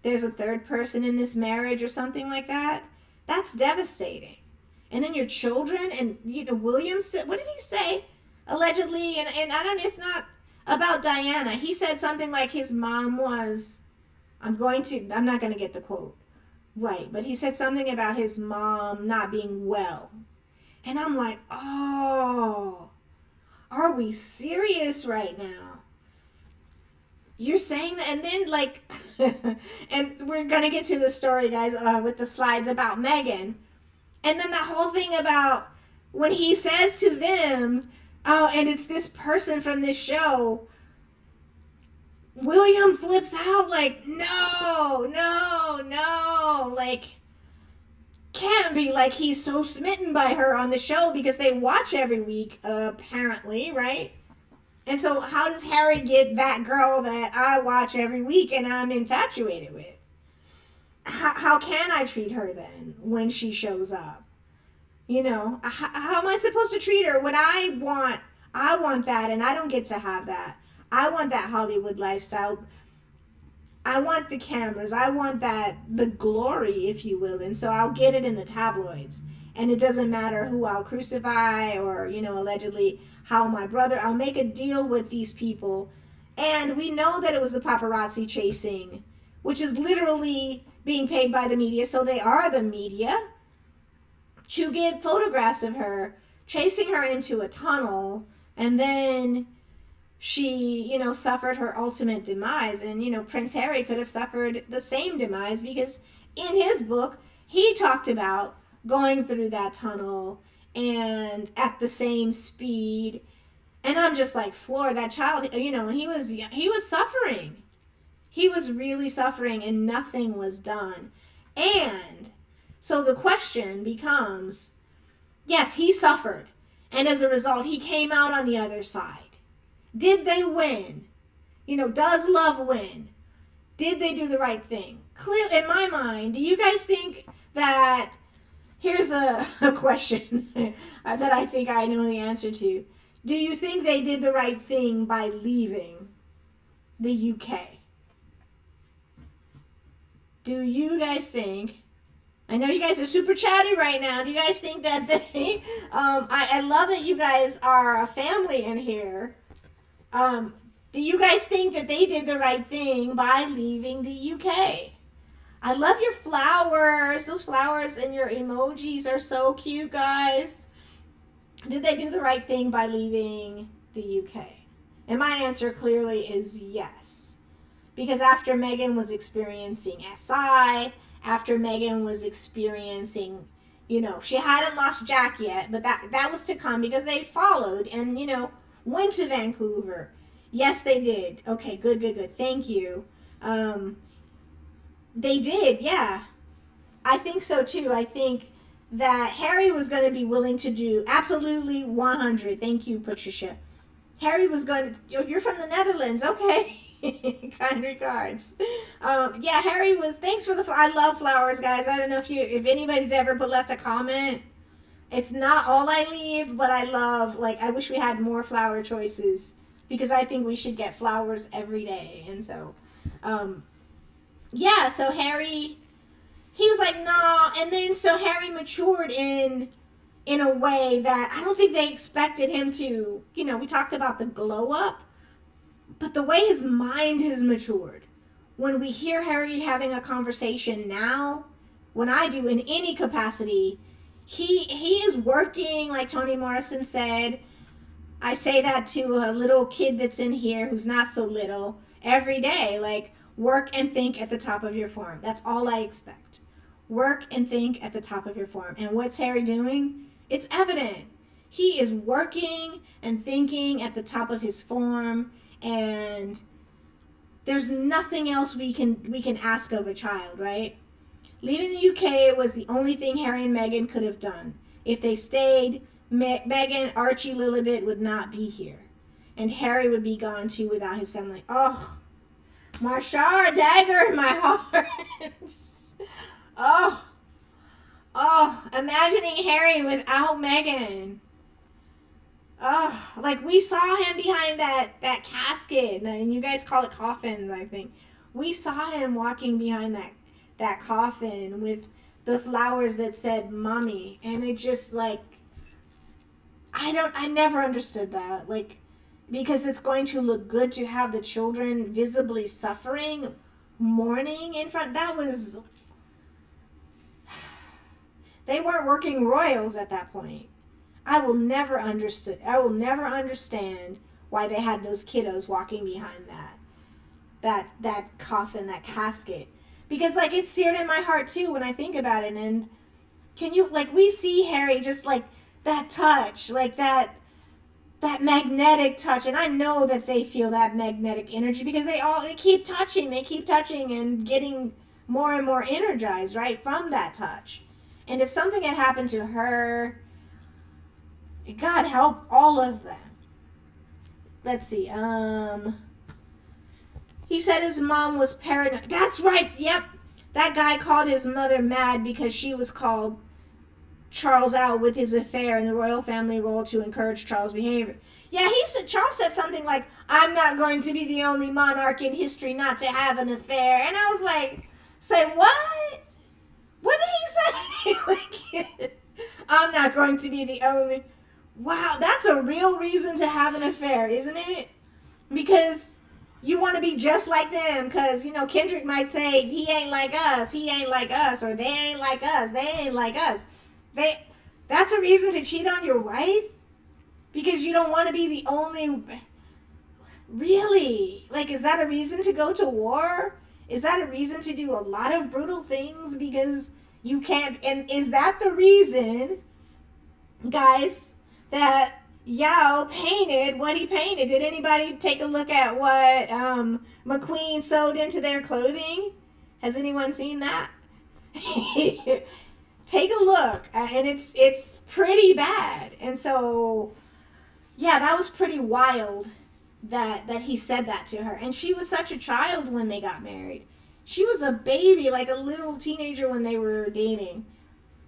There's a third person in this marriage or something like that. That's devastating. And then your children, and William said, what did he say? Allegedly, and I don't, it's not about Diana. He said something like his mom was, I'm not going to get the quote right, but he said something about his mom not being well. And I'm like, oh, are we serious right now? You're saying that, and then and we're going to get to the story, guys, with the slides about Meghan. And then that whole thing about when he says to them, oh, and it's this person from this show, William flips out like, no, like, can't be like he's so smitten by her on the show because they watch every week, apparently, right? And so how does Harry get that girl that I watch every week and I'm infatuated with? How can I treat her then when she shows up? How am I supposed to treat her when I want that and I don't get to have that? I want that Hollywood lifestyle. I want the cameras. I want the glory, if you will. And so I'll get it in the tabloids. And it doesn't matter who I'll crucify or, allegedly how my brother, I'll make a deal with these people. And we know that it was the paparazzi chasing, which is literally being paid by the media. So they are the media to get photographs of her chasing her into a tunnel. And then she, suffered her ultimate demise. And, Prince Harry could have suffered the same demise because in his book, he talked about going through that tunnel and at the same speed. And I'm just like floored. That child, and he was suffering. He was really suffering and nothing was done. And so the question becomes, yes, he suffered. And as a result, he came out on the other side. Did they win? Does love win? Did they do the right thing? Clear, in my mind, do you guys think that, here's a question that I think I know the answer to. Do you think they did the right thing by leaving the UK? Do you guys think, I know you guys are super chatty right now. Do you guys think that they, I love that you guys are a family in here. Do you guys think that they did the right thing by leaving the UK? I love your flowers. Those flowers and your emojis are so cute, guys. Did they do the right thing by leaving the UK? And my answer clearly is yes. Because after Meghan was experiencing SI, after Meghan was experiencing, she hadn't lost Jack yet, but that was to come because they followed and, went to Vancouver. Yes, they did. Okay, good. Thank you. They did, yeah. I think so too. I think that Harry was going to be willing to do absolutely 100. Thank you, Patricia. Harry was going to, you're from the Netherlands, okay. Kind regards. Yeah, Harry was, thanks for I love flowers, guys. I don't know if anybody's ever left a comment. It's not all I leave, but I love, I wish we had more flower choices because I think we should get flowers every day. And so, yeah, so Harry, he was like, nah. And then so Harry matured in a way that I don't think they expected him to. We talked about the glow up, but the way his mind has matured. When we hear Harry having a conversation now, when I do in any capacity, he is working, like Toni Morrison said. I say that to a little kid that's in here who's not so little every day. Work and think at the top of your form. That's all I expect. Work and think at the top of your form. And what's Harry doing? It's evident. He is working and thinking at the top of his form, and there's nothing else we can ask of a child, right? Leaving the UK was the only thing Harry and Meghan could have done. If they stayed, Meghan, Archie, Lilibet would not be here. And Harry would be gone too without his family. Oh, Marshar, dagger in my heart. Oh, imagining Harry without Meghan. Oh, we saw him behind that casket, and you guys call it coffins, I think. We saw him walking behind that coffin with the flowers that said mommy, and it just I never understood that, because it's going to look good to have the children visibly suffering, mourning in front. That was, they weren't working royals at that point. I will never understand why they had those kiddos walking behind that coffin, that casket. Because it's seared in my heart too when I think about it. And can you, we see Harry just that touch, that magnetic touch. And I know that they feel that magnetic energy because they keep touching and getting more and more energized, right, from that touch. And if something had happened to her, God help all of them. Let's see. He said his mom was paranoid. That's right. Yep. That guy called his mother mad because she was called Charles out with his affair, and the royal family role to encourage Charles' behavior. Yeah, Charles said something like, "I'm not going to be the only monarch in history not to have an affair," and I was like, "Say what? What did he say?" Like, I'm not going to be the only. Wow, that's a real reason to have an affair, isn't it? Because you want to be just like them. Because, Kendrick might say, he ain't like us, or they ain't like us, they ain't like us. That's a reason to cheat on your wife? Because you don't want to be the only. Really? Like, is that a reason to go to war? Is that a reason to do a lot of brutal things because you can't? And is that the reason, guys, that Yao painted what he painted? Did anybody take a look at what McQueen sewed into their clothing? Has anyone seen that? Take a look, and it's pretty bad. And so, yeah, that was pretty wild that he said that to her. And she was such a child when they got married. She was a baby, like a literal teenager when they were dating.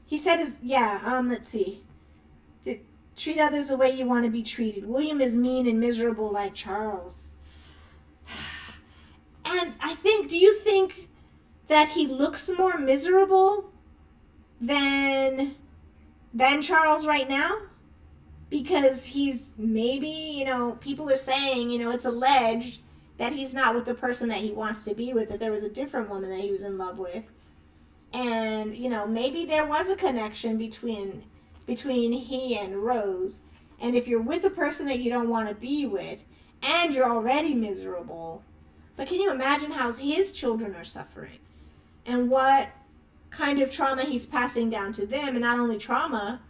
He said let's see. Treat others the way you want to be treated. William is mean and miserable like Charles. And do you think that he looks more miserable than Charles right now? Because he's maybe, people are saying, it's alleged that he's not with the person that he wants to be with, that there was a different woman that he was in love with. And, maybe there was a connection between he and Rose. And if you're with a person that you don't want to be with, and you're already miserable, but can you imagine how his children are suffering? And what kind of trauma he's passing down to them, and not only trauma,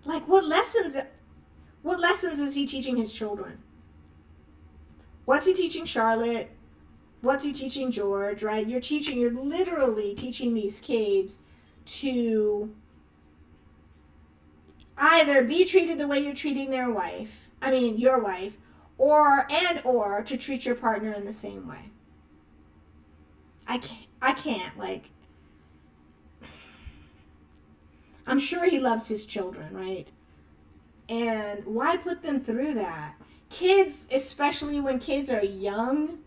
like what lessons is he teaching his children? What's he teaching Charlotte? What's he teaching George, right? You're literally teaching these kids to either be treated the way you're treating your wife, or to treat your partner in the same way. I can't, I'm sure he loves his children, right? And why put them through that? Kids, especially when kids are young,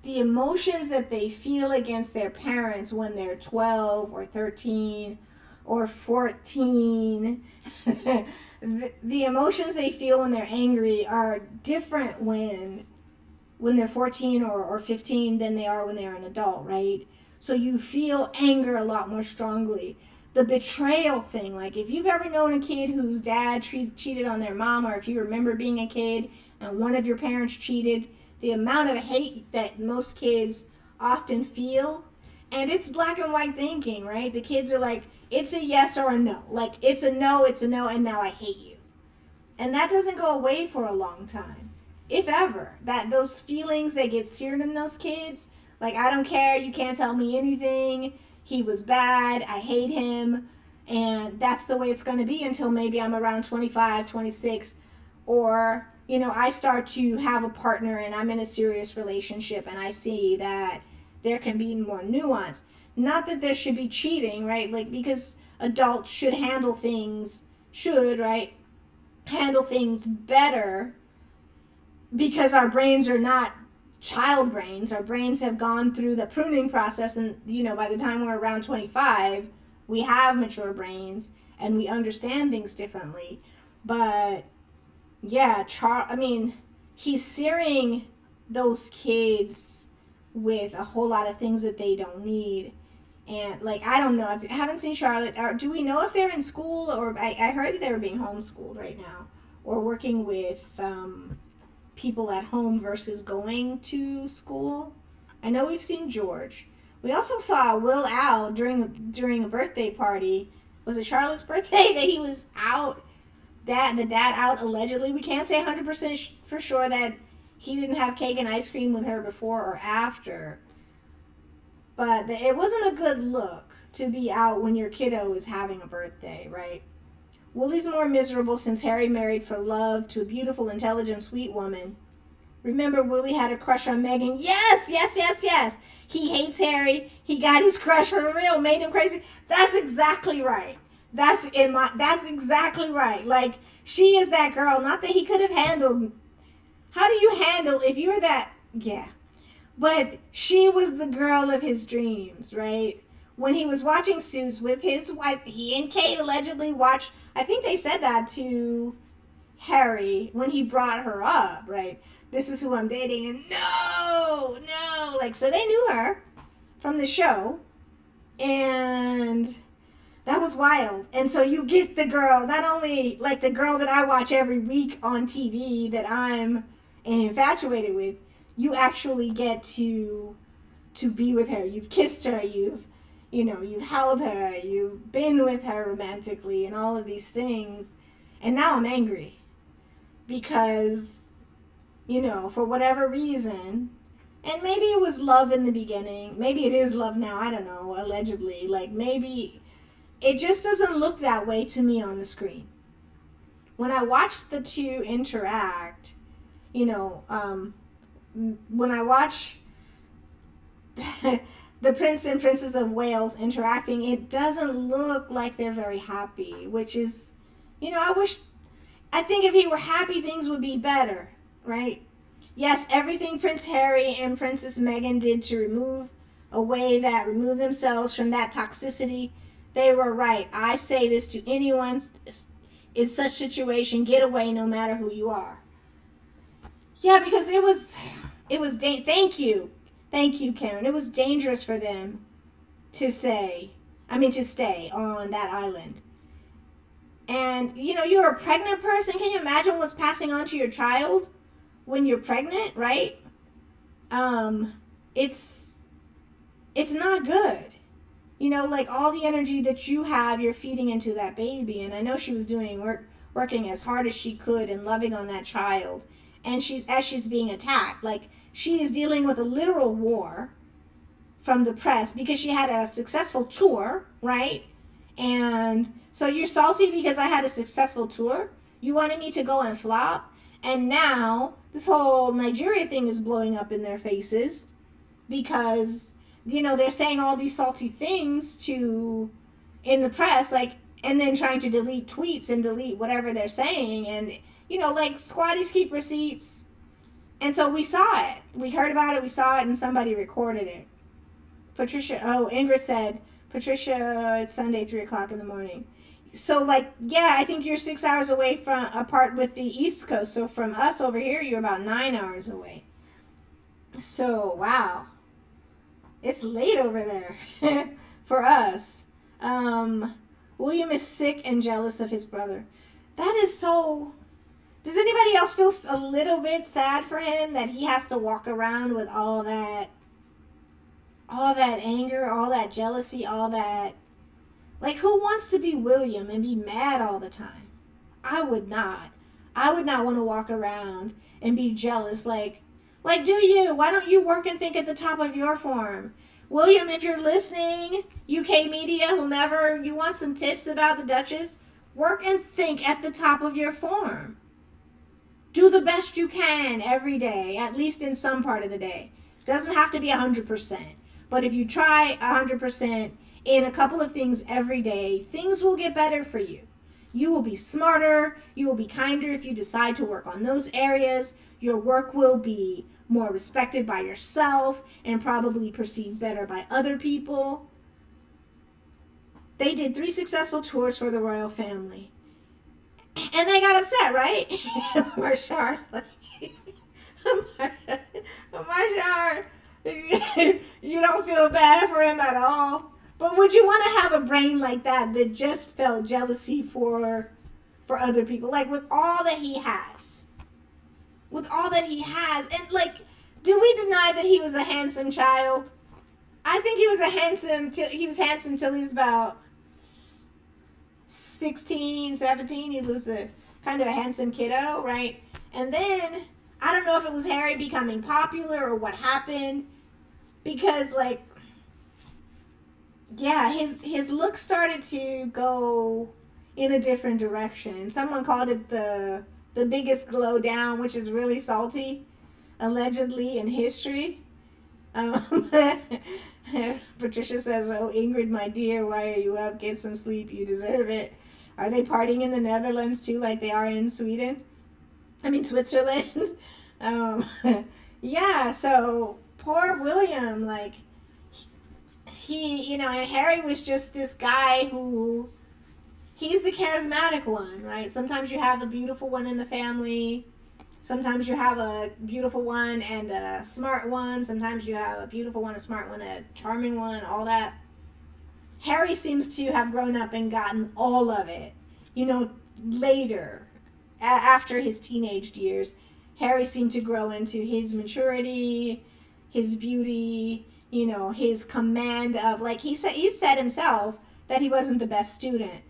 the emotions that they feel against their parents when they're 12 or 13 or 14, the emotions they feel when they're angry are different when they're 14 or 15 than they are when they're an adult, right? So you feel anger a lot more strongly. The betrayal thing, like if you've ever known a kid whose dad cheated on their mom, or if you remember being a kid and one of your parents cheated, the amount of hate that most kids often feel, and it's black and white thinking, right? The kids are like, it's a yes or a no. Like, it's a no, and now I hate you. And that doesn't go away for a long time, if ever. Those feelings, they get seared in those kids. Like, I don't care, you can't tell me anything. He was bad, I hate him, and that's the way it's going to be until maybe I'm around 25, 26, or, I start to have a partner and I'm in a serious relationship and I see that there can be more nuance. Not that there should be cheating, right? Like, because adults should handle things better, because our brains are not child brains. Our brains have gone through the pruning process, and by the time we're around 25, we have mature brains and we understand things differently. But yeah, he's searing those kids with a whole lot of things that they don't need. And I don't know, I haven't seen Charlotte. Do we know if they're in school, or I heard that they were being homeschooled right now, or working with people at home versus going to school. I know we've seen George. We also saw Will out during a birthday party. Was it Charlotte's birthday that he was out? The dad out allegedly. We can't say 100% for sure that he didn't have cake and ice cream with her before or after. But it wasn't a good look to be out when your kiddo is having a birthday, right? Willie's more miserable since Harry married for love to a beautiful, intelligent, sweet woman. Remember, Willie had a crush on Meghan? Yes. He hates Harry. He got his crush for real, made him crazy. That's exactly right. That's exactly right. Like, she is that girl. Not that he could have handled. How do you handle if you're that? Yeah. But she was the girl of his dreams, right? When he was watching Suits with his wife, he and Kate allegedly watched. I think they said that to Harry when he brought her up, right? This is who I'm dating, and no, like, so they knew her from the show, and that was wild. And so you get the girl, not only like the girl that I watch every week on TV that I'm infatuated with, you actually get to be with her. You've kissed her, you've held her, you've been with her romantically and all of these things. And now I'm angry because, for whatever reason, and maybe it was love in the beginning, maybe it is love now, I don't know, allegedly, like maybe it just doesn't look that way to me on the screen. When I watch the two interact, when I watch the Prince and Princess of Wales interacting, it doesn't look like they're very happy, which is, I think if he were happy, things would be better, right? Yes, everything Prince Harry and Princess Meghan did to remove themselves from that toxicity, they were right. I say this to anyone in such situation: get away, no matter who you are. Yeah, because thank you, Karen. It was dangerous for them to stay on that island. And, you're a pregnant person. Can you imagine what's passing on to your child when you're pregnant, right? It's not good. Like all the energy that you have, you're feeding into that baby. And I know she was working as hard as she could and loving on that child. And she's being attacked, like she is dealing with a literal war from the press because she had a successful tour, right? And so you're salty because I had a successful tour. You wanted me to go and flop. And now this whole Nigeria thing is blowing up in their faces because, they're saying all these salty things in the press, like, and then trying to delete tweets and delete whatever they're saying. And, like squatties keep receipts. And so we saw it. We heard about it. We saw it and somebody recorded it. Ingrid said, Patricia, it's Sunday, 3:00 in the morning. So, like, yeah, I think you're 6 hours away apart with the East Coast. So from us over here, you're about 9 hours away. So, wow. It's late over there for us. William is sick and jealous of his brother. That is so... Does anybody else feel a little bit sad for him that he has to walk around with all that anger, all that jealousy, all that... Like, who wants to be William and be mad all the time? I would not. I would not want to walk around and be jealous. Like, do you? Why don't you work and think at the top of your form? William, if you're listening, UK media, whomever, you want some tips about the Duchess? Work and think at the top of your form. Do the best you can every day, at least in some part of the day. Doesn't have to be 100%. But if you try 100% in a couple of things every day, things will get better for you. You will be smarter. You will be kinder if you decide to work on those areas. Your work will be more respected by yourself and probably perceived better by other people. They did 3 successful tours for the royal family. And they got upset, right? Marsha's like, Marshar, you don't feel bad for him at all. But would you want to have a brain like that just felt jealousy for other people? Like, with all that he has. And, like, do we deny that he was a handsome child? I think he was handsome till he was about 16, 17. He was a kind of a handsome kiddo, right? And then, I don't know if it was Harry becoming popular or what happened. Because, like, yeah, his look started to go in a different direction. Someone called it the biggest glow down, which is really salty, allegedly, in history. Patricia says, "Oh, Ingrid, my dear, why are you up? Get some sleep. You deserve it." Are they partying in the Netherlands too, like they are in Sweden? I mean, Switzerland. um, yeah, so poor William, like, and Harry was just this guy who, he's the charismatic one, right? Sometimes you have a beautiful one in the family. Sometimes you have a beautiful one and a smart one. Sometimes you have a beautiful one, a smart one, a charming one, all that. Harry seems to have grown up and gotten all of it. Later, after his teenage years, Harry seemed to grow into his maturity, his beauty, his command of, like, he said himself that he wasn't the best student.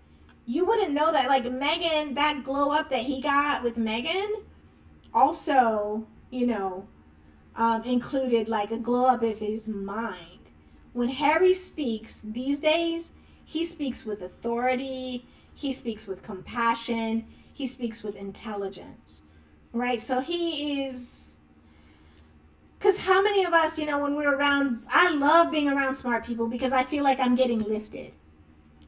You wouldn't know that. Like, Meghan, that glow up that he got with Meghan also, included like a glow up of his mind. When Harry speaks these days, he speaks with authority, he speaks with compassion, he speaks with intelligence, right? So he is, because how many of us, when we're around, I love being around smart people because I feel like I'm getting lifted.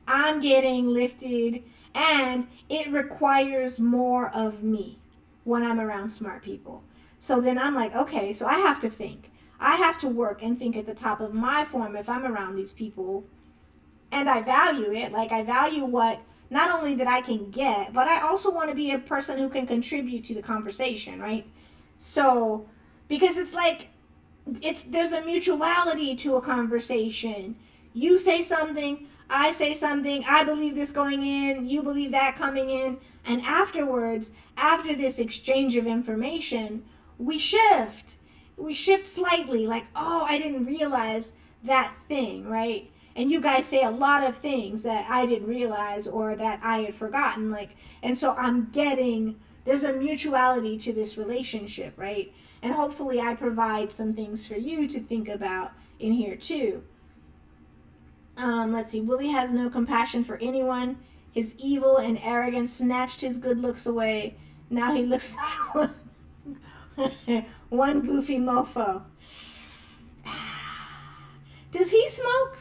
I'm getting lifted, and it requires more of me when I'm around smart people. So then I'm like, okay, so I have to think. I have to work and think at the top of my form if I'm around these people. And I value it. Like, I value what, not only that I can get, but I also want to be a person who can contribute to the conversation, right? So, because it's like, there's a mutuality to a conversation. You say something, I say something, I believe this going in, you believe that coming in, and afterwards, after this exchange of information, we shift. We shift slightly, like, oh, I didn't realize that thing, right? And you guys say a lot of things that I didn't realize or that I had forgotten, like, and so there's a mutuality to this relationship, right? And hopefully I provide some things for you to think about in here too. Let's see. Willie has no compassion for anyone. His evil and arrogance snatched his good looks away. Now he looks like one goofy mofo. Does he smoke?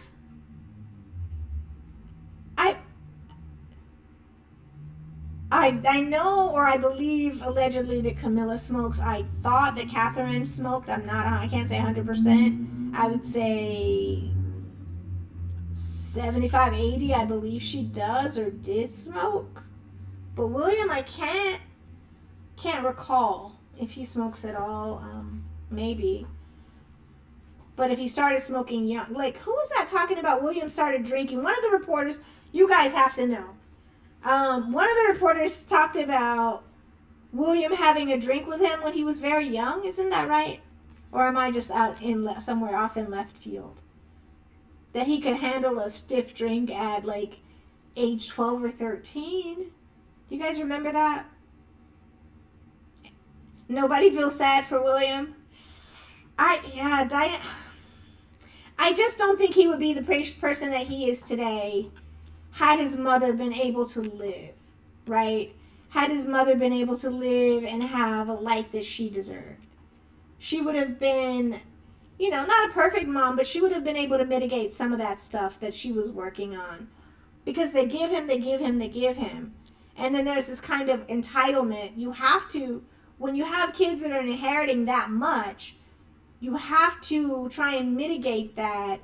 I know, or I believe allegedly that Camilla smokes. I thought that Catherine smoked. I can't say 100%. I would say 75, 80, I believe she does or did smoke. But William, I can't recall if he smokes at all. Maybe. But if he started smoking young, like, who was that talking about William started drinking? One of the reporters, you guys have to know. One of the reporters talked about William having a drink with him when he was very young. Isn't that right? Or am I just out in somewhere off in left field? That he could handle a stiff drink at like age 12 or 13. Do you guys remember that? Nobody feels sad for William? Diane. I just don't think he would be the person that he is today had his mother been able to live, right? Had his mother been able to live and have a life that she deserved. She would have been, not a perfect mom, but she would have been able to mitigate some of that stuff that she was working on. Because they give him. And then there's this kind of entitlement. You have to, when you have kids that are inheriting that much, you have to try and mitigate that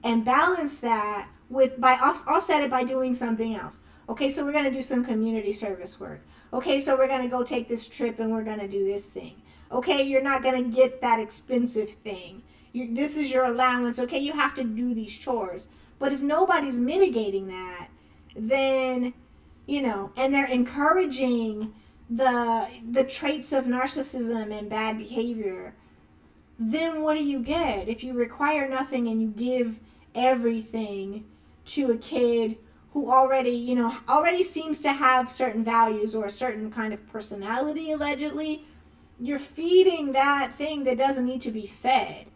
and balance that by offset it by doing something else. Okay, so we're going to do some community service work. Okay, so we're going to go take this trip and we're going to do this thing. Okay, you're not going to get that expensive thing. This is your allowance. Okay, you have to do these chores. But if nobody's mitigating that, then, and they're encouraging the traits of narcissism and bad behavior, then what do you get? If you require nothing and you give everything to a kid who already seems to have certain values or a certain kind of personality, allegedly, you're feeding that thing that doesn't need to be fed.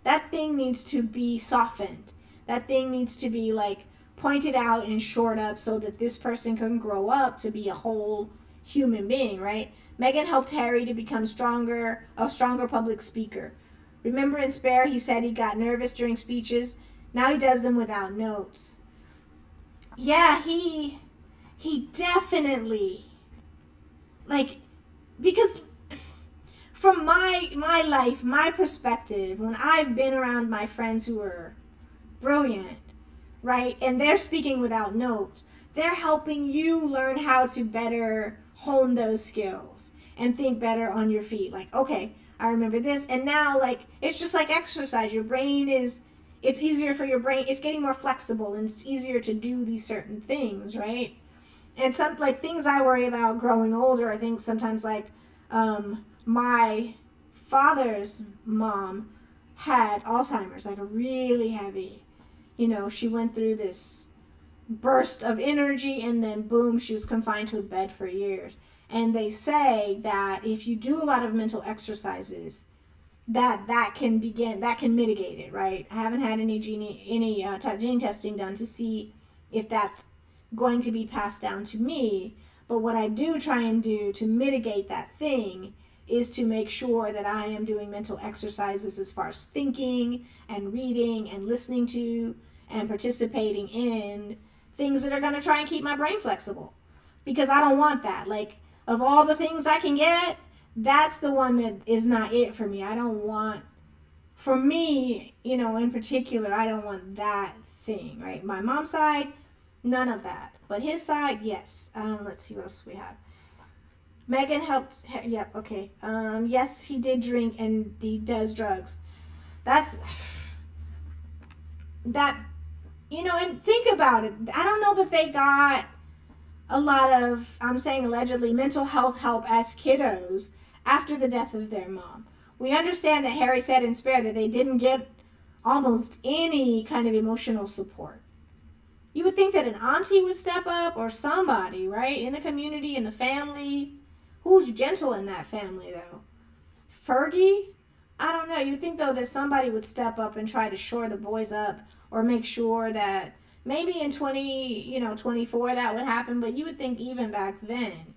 That thing needs to be softened. That thing needs to be like pointed out and shored up so that this person can grow up to be a whole human being, right? Meghan helped Harry to become a stronger public speaker. Remember in Spare, he said he got nervous during speeches. Now he does them without notes. Yeah, he definitely, like, because from my life, my perspective, when I've been around my friends who are brilliant, right, and they're speaking without notes, they're helping you learn how to better hone those skills and think better on your feet. Like, okay, I remember this, and now, like, it's just like exercise. Your brain is, it's easier for your brain, it's getting more flexible, and it's easier to do these certain things, right? And some, like, things I worry about growing older, I think sometimes, like, my father's mom had Alzheimer's, like, a really heavy, she went through this burst of energy, and then boom, she was confined to a bed for years. And they say that if you do a lot of mental exercises, that can mitigate it, right? I haven't had any gene testing done to see if that's going to be passed down to me. But what I do try and do to mitigate that thing is to make sure that I am doing mental exercises as far as thinking and reading and listening to and participating in things that are going to try and keep my brain flexible. Because I don't want that. Like, of all the things I can get, that's the one that is not it for me. I don't want, for me, in particular, I don't want that thing, right? My mom's side, none of that. But his side, yes. Let's see what else we have. Meghan helped, yep, okay. Yes, he did drink and he does drugs. That, and think about it. I don't know that they got a lot of, I'm saying allegedly, mental health help as kiddos after the death of their mom. We understand that Harry said in Spare that they didn't get almost any kind of emotional support. You would think that an auntie would step up, or somebody, right, in the community, in the family. Who's gentle in that family, though? Fergie? I don't know. You'd think, though, that somebody would step up and try to shore the boys up, or make sure that maybe in 24 that would happen, but you would think even back then.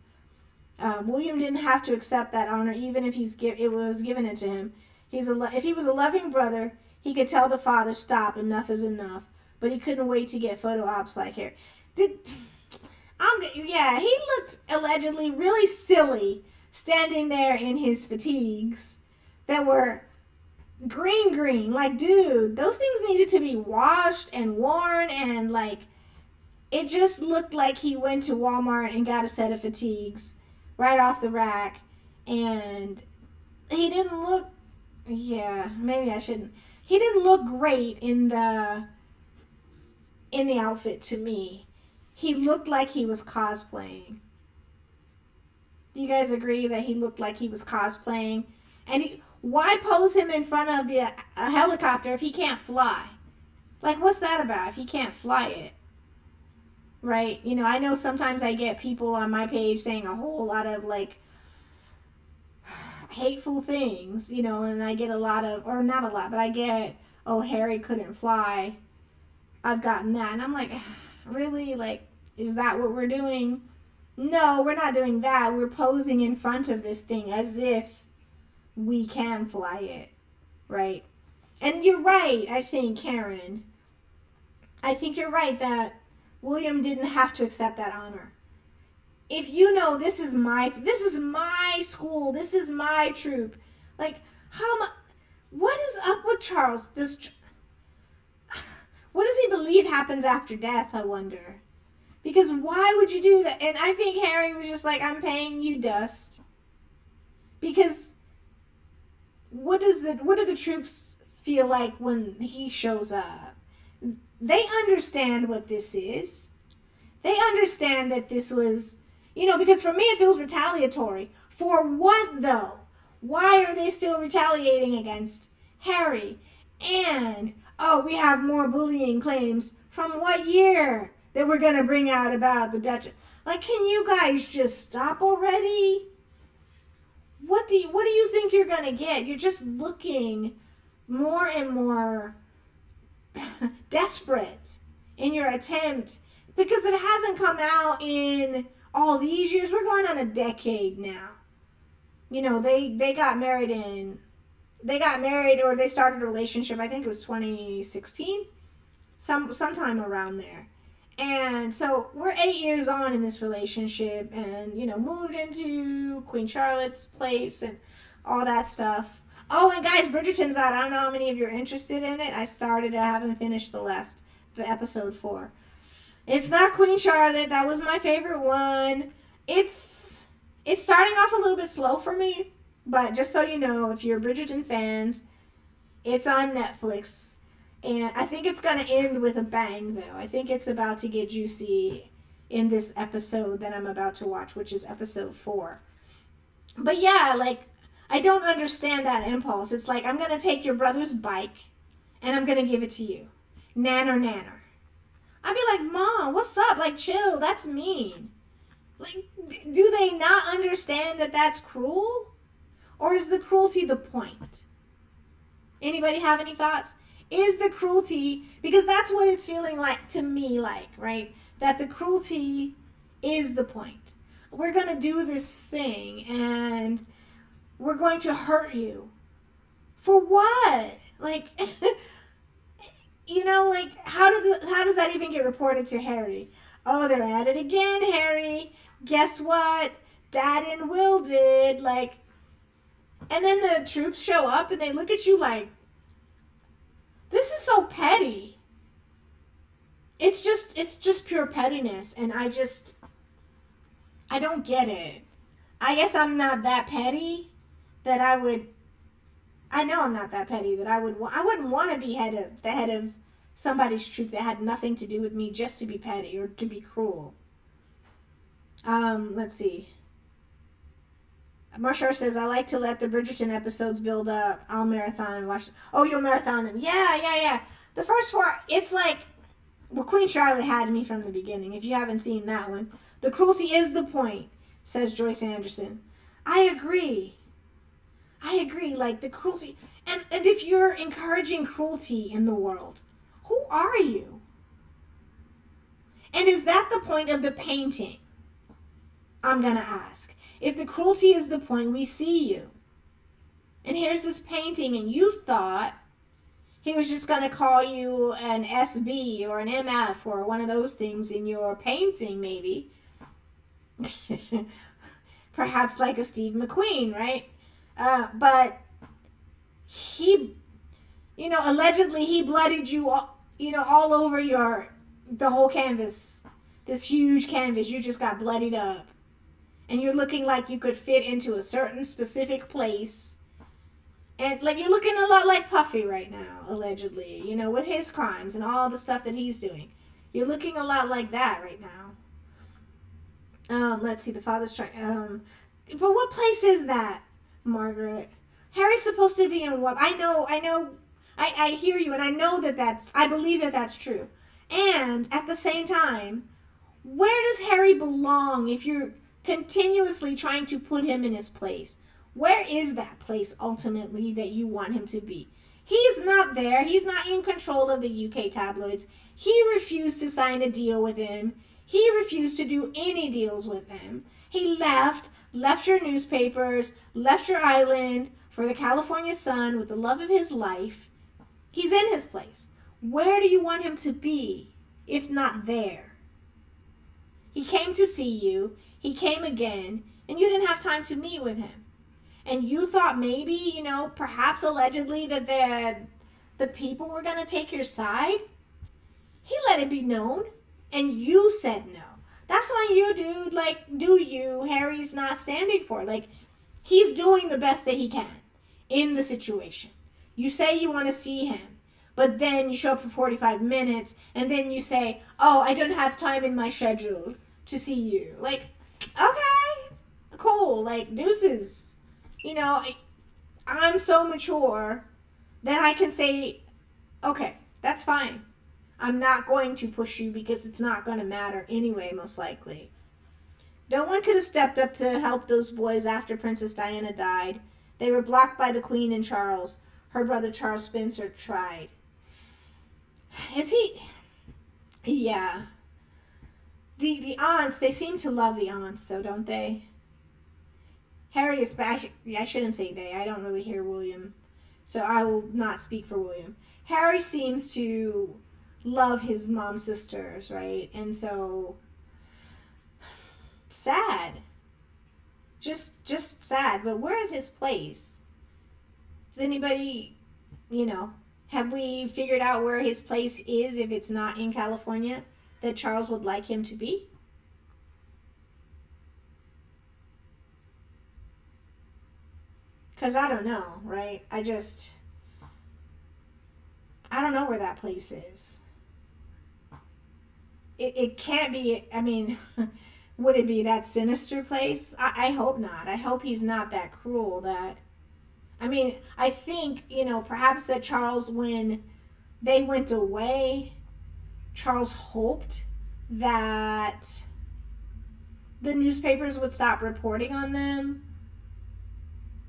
William didn't have to accept that honor, even if it was given it to him. If he was a loving brother, he could tell the father, stop, enough is enough. But he couldn't wait to get photo ops like Harry. He looked allegedly really silly standing there in his fatigues that were green. Like, dude, those things needed to be washed and worn, and, like, it just looked like he went to Walmart and got a set of fatigues right off the rack, and he didn't look, maybe I shouldn't. He didn't look great in the outfit to me. He looked like he was cosplaying. Do you guys agree that he looked like he was cosplaying? And why pose him in front of a helicopter if he can't fly? Like, what's that about if he can't fly it? Right? I know sometimes I get people on my page saying a whole lot of, like, hateful things, and I get a lot of, or not a lot, but I get, oh, Harry couldn't fly. I've gotten that. And I'm like, really? Like, is that what we're doing? No, we're not doing that. We're posing in front of this thing as if we can fly it, right? And you're right, I think, Karen. I think you're right that William didn't have to accept that honor. If this is my school, this is my troop, like, what is up with Charles? What does he believe happens after death, I wonder? Because why would you do that? And I think Harry was just like, I'm paying you dust. Because what do the troops feel like when he shows up? They understand what this is. They understand that this was, because for me it feels retaliatory. For what, though? Why are they still retaliating against Harry? And, we have more bullying claims. From what year that we're going to bring out about the Duchess? Like, can you guys just stop already? What do you think you're going to get? You're just looking more and more desperate in your attempt, because it hasn't come out in all these years. We're going on a decade now. They got married or they started a relationship, I think it was 2016. sometime around there. And so we're 8 years on in this relationship, and moved into Queen Charlotte's place and all that stuff. Oh, and guys, Bridgerton's out. I don't know how many of you are interested in it. I started. I haven't finished the episode 4. It's not Queen Charlotte. That was my favorite one. It's starting off a little bit slow for me, but just so you know, if you're Bridgerton fans, it's on Netflix. And I think it's going to end with a bang, though. I think it's about to get juicy in this episode that I'm about to watch, which is episode 4. But yeah, like, I don't understand that impulse. It's like, I'm going to take your brother's bike, and I'm going to give it to you. Nanner, nanner. I'd be like, Mom, what's up? Like, chill. That's mean. Like, do they not understand that that's cruel? Or is the cruelty the point? Anybody have any thoughts? Is the cruelty, because that's what it's feeling like to me, like, right? That the cruelty is the point. We're going to do this thing and we're going to hurt you. For what? Like, like, how does that even get reported to Harry? Oh, they're at it again, Harry. Guess what? Dad and Will did. Like, and then the troops show up and they look at you like, this is so petty. It's just pure pettiness, and I don't get it. I guess I'm not that petty that I know I'm not that petty that I wouldn't want to be the head of somebody's troop that had nothing to do with me just to be petty or to be cruel. Let's see. Marshall says, I like to let the Bridgerton episodes build up. I'll marathon and watch them. Oh, you'll marathon them. Yeah. The first 4, it's like, well, Queen Charlotte had me from the beginning, if you haven't seen that one. The cruelty is the point, says Joyce Anderson. I agree. Like, the cruelty. And if you're encouraging cruelty in the world, who are you? And is that the point of the painting? I'm going to ask. If the cruelty is the point, we see you. And here's this painting, and you thought he was just going to call you an SB or an MF or one of those things in your painting, maybe. Perhaps like a Steve McQueen, right? But he, allegedly he bloodied you, all over the whole canvas. This huge canvas, you just got bloodied up. And you're looking like you could fit into a certain specific place. And like you're looking a lot like Puffy right now, allegedly, with his crimes and all the stuff that he's doing. You're looking a lot like that right now. Let's see, the father's trying. But what place is that, Margaret? Harry's supposed to be in what? I know. I hear you, and I know I believe that that's true. And at the same time, where does Harry belong if you're continuously trying to put him in his place? Where is that place ultimately that you want him to be? He's not there. He's not in control of the UK tabloids. He refused to sign a deal with him. He refused to do any deals with them. He left your newspapers, left your island for the California sun with the love of his life. He's in his place. Where do you want him to be if not there? He came to see you. He came again, and you didn't have time to meet with him. And you thought maybe, perhaps allegedly that the people were going to take your side. He let it be known, and you said no. That's on you, dude. Like, do you? Harry's not standing for it. Like, he's doing the best that he can in the situation. You say you want to see him, but then you show up for 45 minutes, and then you say, oh, I don't have time in my schedule to see you. Like, okay, cool. Like, deuces. I'm so mature that I can say, okay, that's fine. I'm not going to push you because it's not going to matter anyway, most likely. No one could have stepped up to help those boys after Princess Diana died. They were blocked by the Queen and Charles. Her brother Charles Spencer tried. Is he? Yeah. The aunts, they seem to love the aunts, though, don't they? Harry especially, I shouldn't say they. I don't really hear William, so I will not speak for William. Harry seems to love his mom's sisters, right? And so sad. Just sad. But where is his place? Does anybody, you know, have we figured out where his place is if it's not in California that Charles would like him to be? Because I don't know, right? I don't know where that place is. It can't be, I mean, would it be that sinister place? I hope not. I hope he's not that cruel that, I mean, I think, perhaps that Charles, when they went away, Charles hoped that the newspapers would stop reporting on them,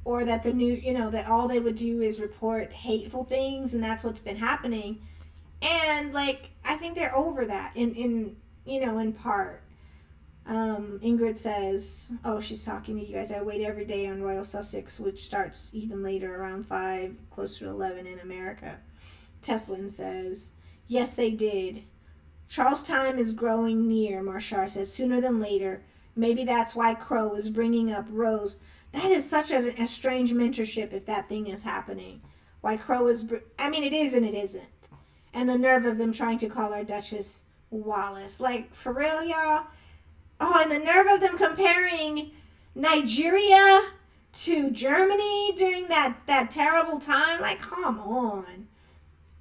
or that the news, that all they would do is report hateful things, and that's what's been happening. And like, I think they're over that in part. Ingrid says, oh, she's talking to you guys. I wait every day on Royal Sussex, which starts even later, around 5, closer to 11 in America. Teslin says, yes, they did. Charles' time is growing near, Marshar says, sooner than later. Maybe that's why Crow is bringing up Rose. That is such a strange mentorship if that thing is happening. Why Crow is... it is and it isn't. And the nerve of them trying to call our Duchess Wallace. Like, for real, y'all? Oh, and the nerve of them comparing Nigeria to Germany during that terrible time. Like, come on.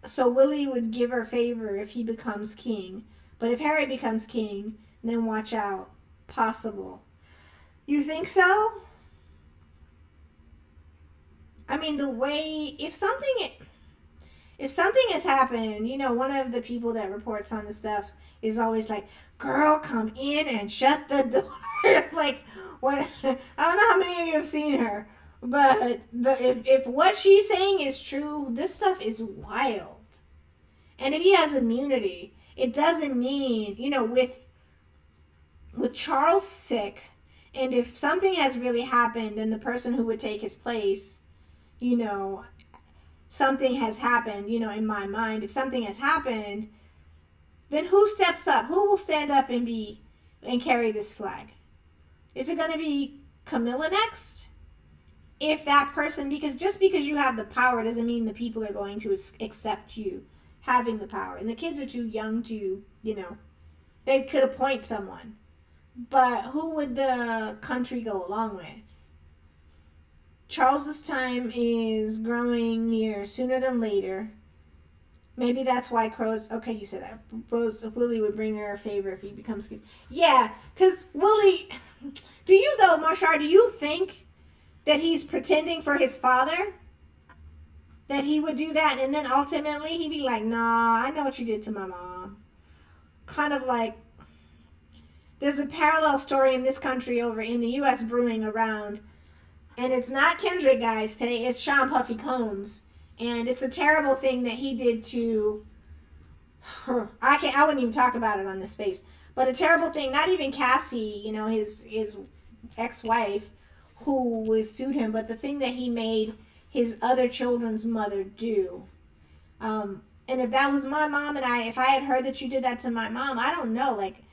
So Willie would give her favor if he becomes king. But if Harry becomes king, then watch out. Possible. You think so? I mean, the way... If something has happened, one of the people that reports on the stuff is always like, girl, come in and shut the door. Like, what? I don't know how many of you have seen her, but if what she's saying is true, this stuff is wild. And if he has immunity, it doesn't mean, with Charles sick, and if something has really happened and the person who would take his place, something has happened, in my mind, if something has happened, then who steps up? Who will stand up and carry this flag? Is it going to be Camilla next? If that person, because just because you have the power doesn't mean the people are going to accept you having the power. And the kids are too young to, they could appoint someone. But who would the country go along with? Charles's time is growing near sooner than later. Maybe that's why Crow's... Okay, you said that. Willie would bring her a favor if he becomes... Yeah, because Willie... Do you, though, Marshar, do you think that he's pretending for his father? That he would do that, and then ultimately he'd be like, nah, I know what you did to my mom. Kind of like... There's a parallel story in this country over in the U.S. brewing around... And it's not Kendrick, guys, today. It's Sean Puffy Combs. And it's a terrible thing that he did to her. I wouldn't even talk about it on this space. But a terrible thing, not even Cassie, his ex-wife, who sued him, but the thing that he made his other children's mother do. And if that was my mom, and if I had heard that you did that to my mom, I don't know. Like,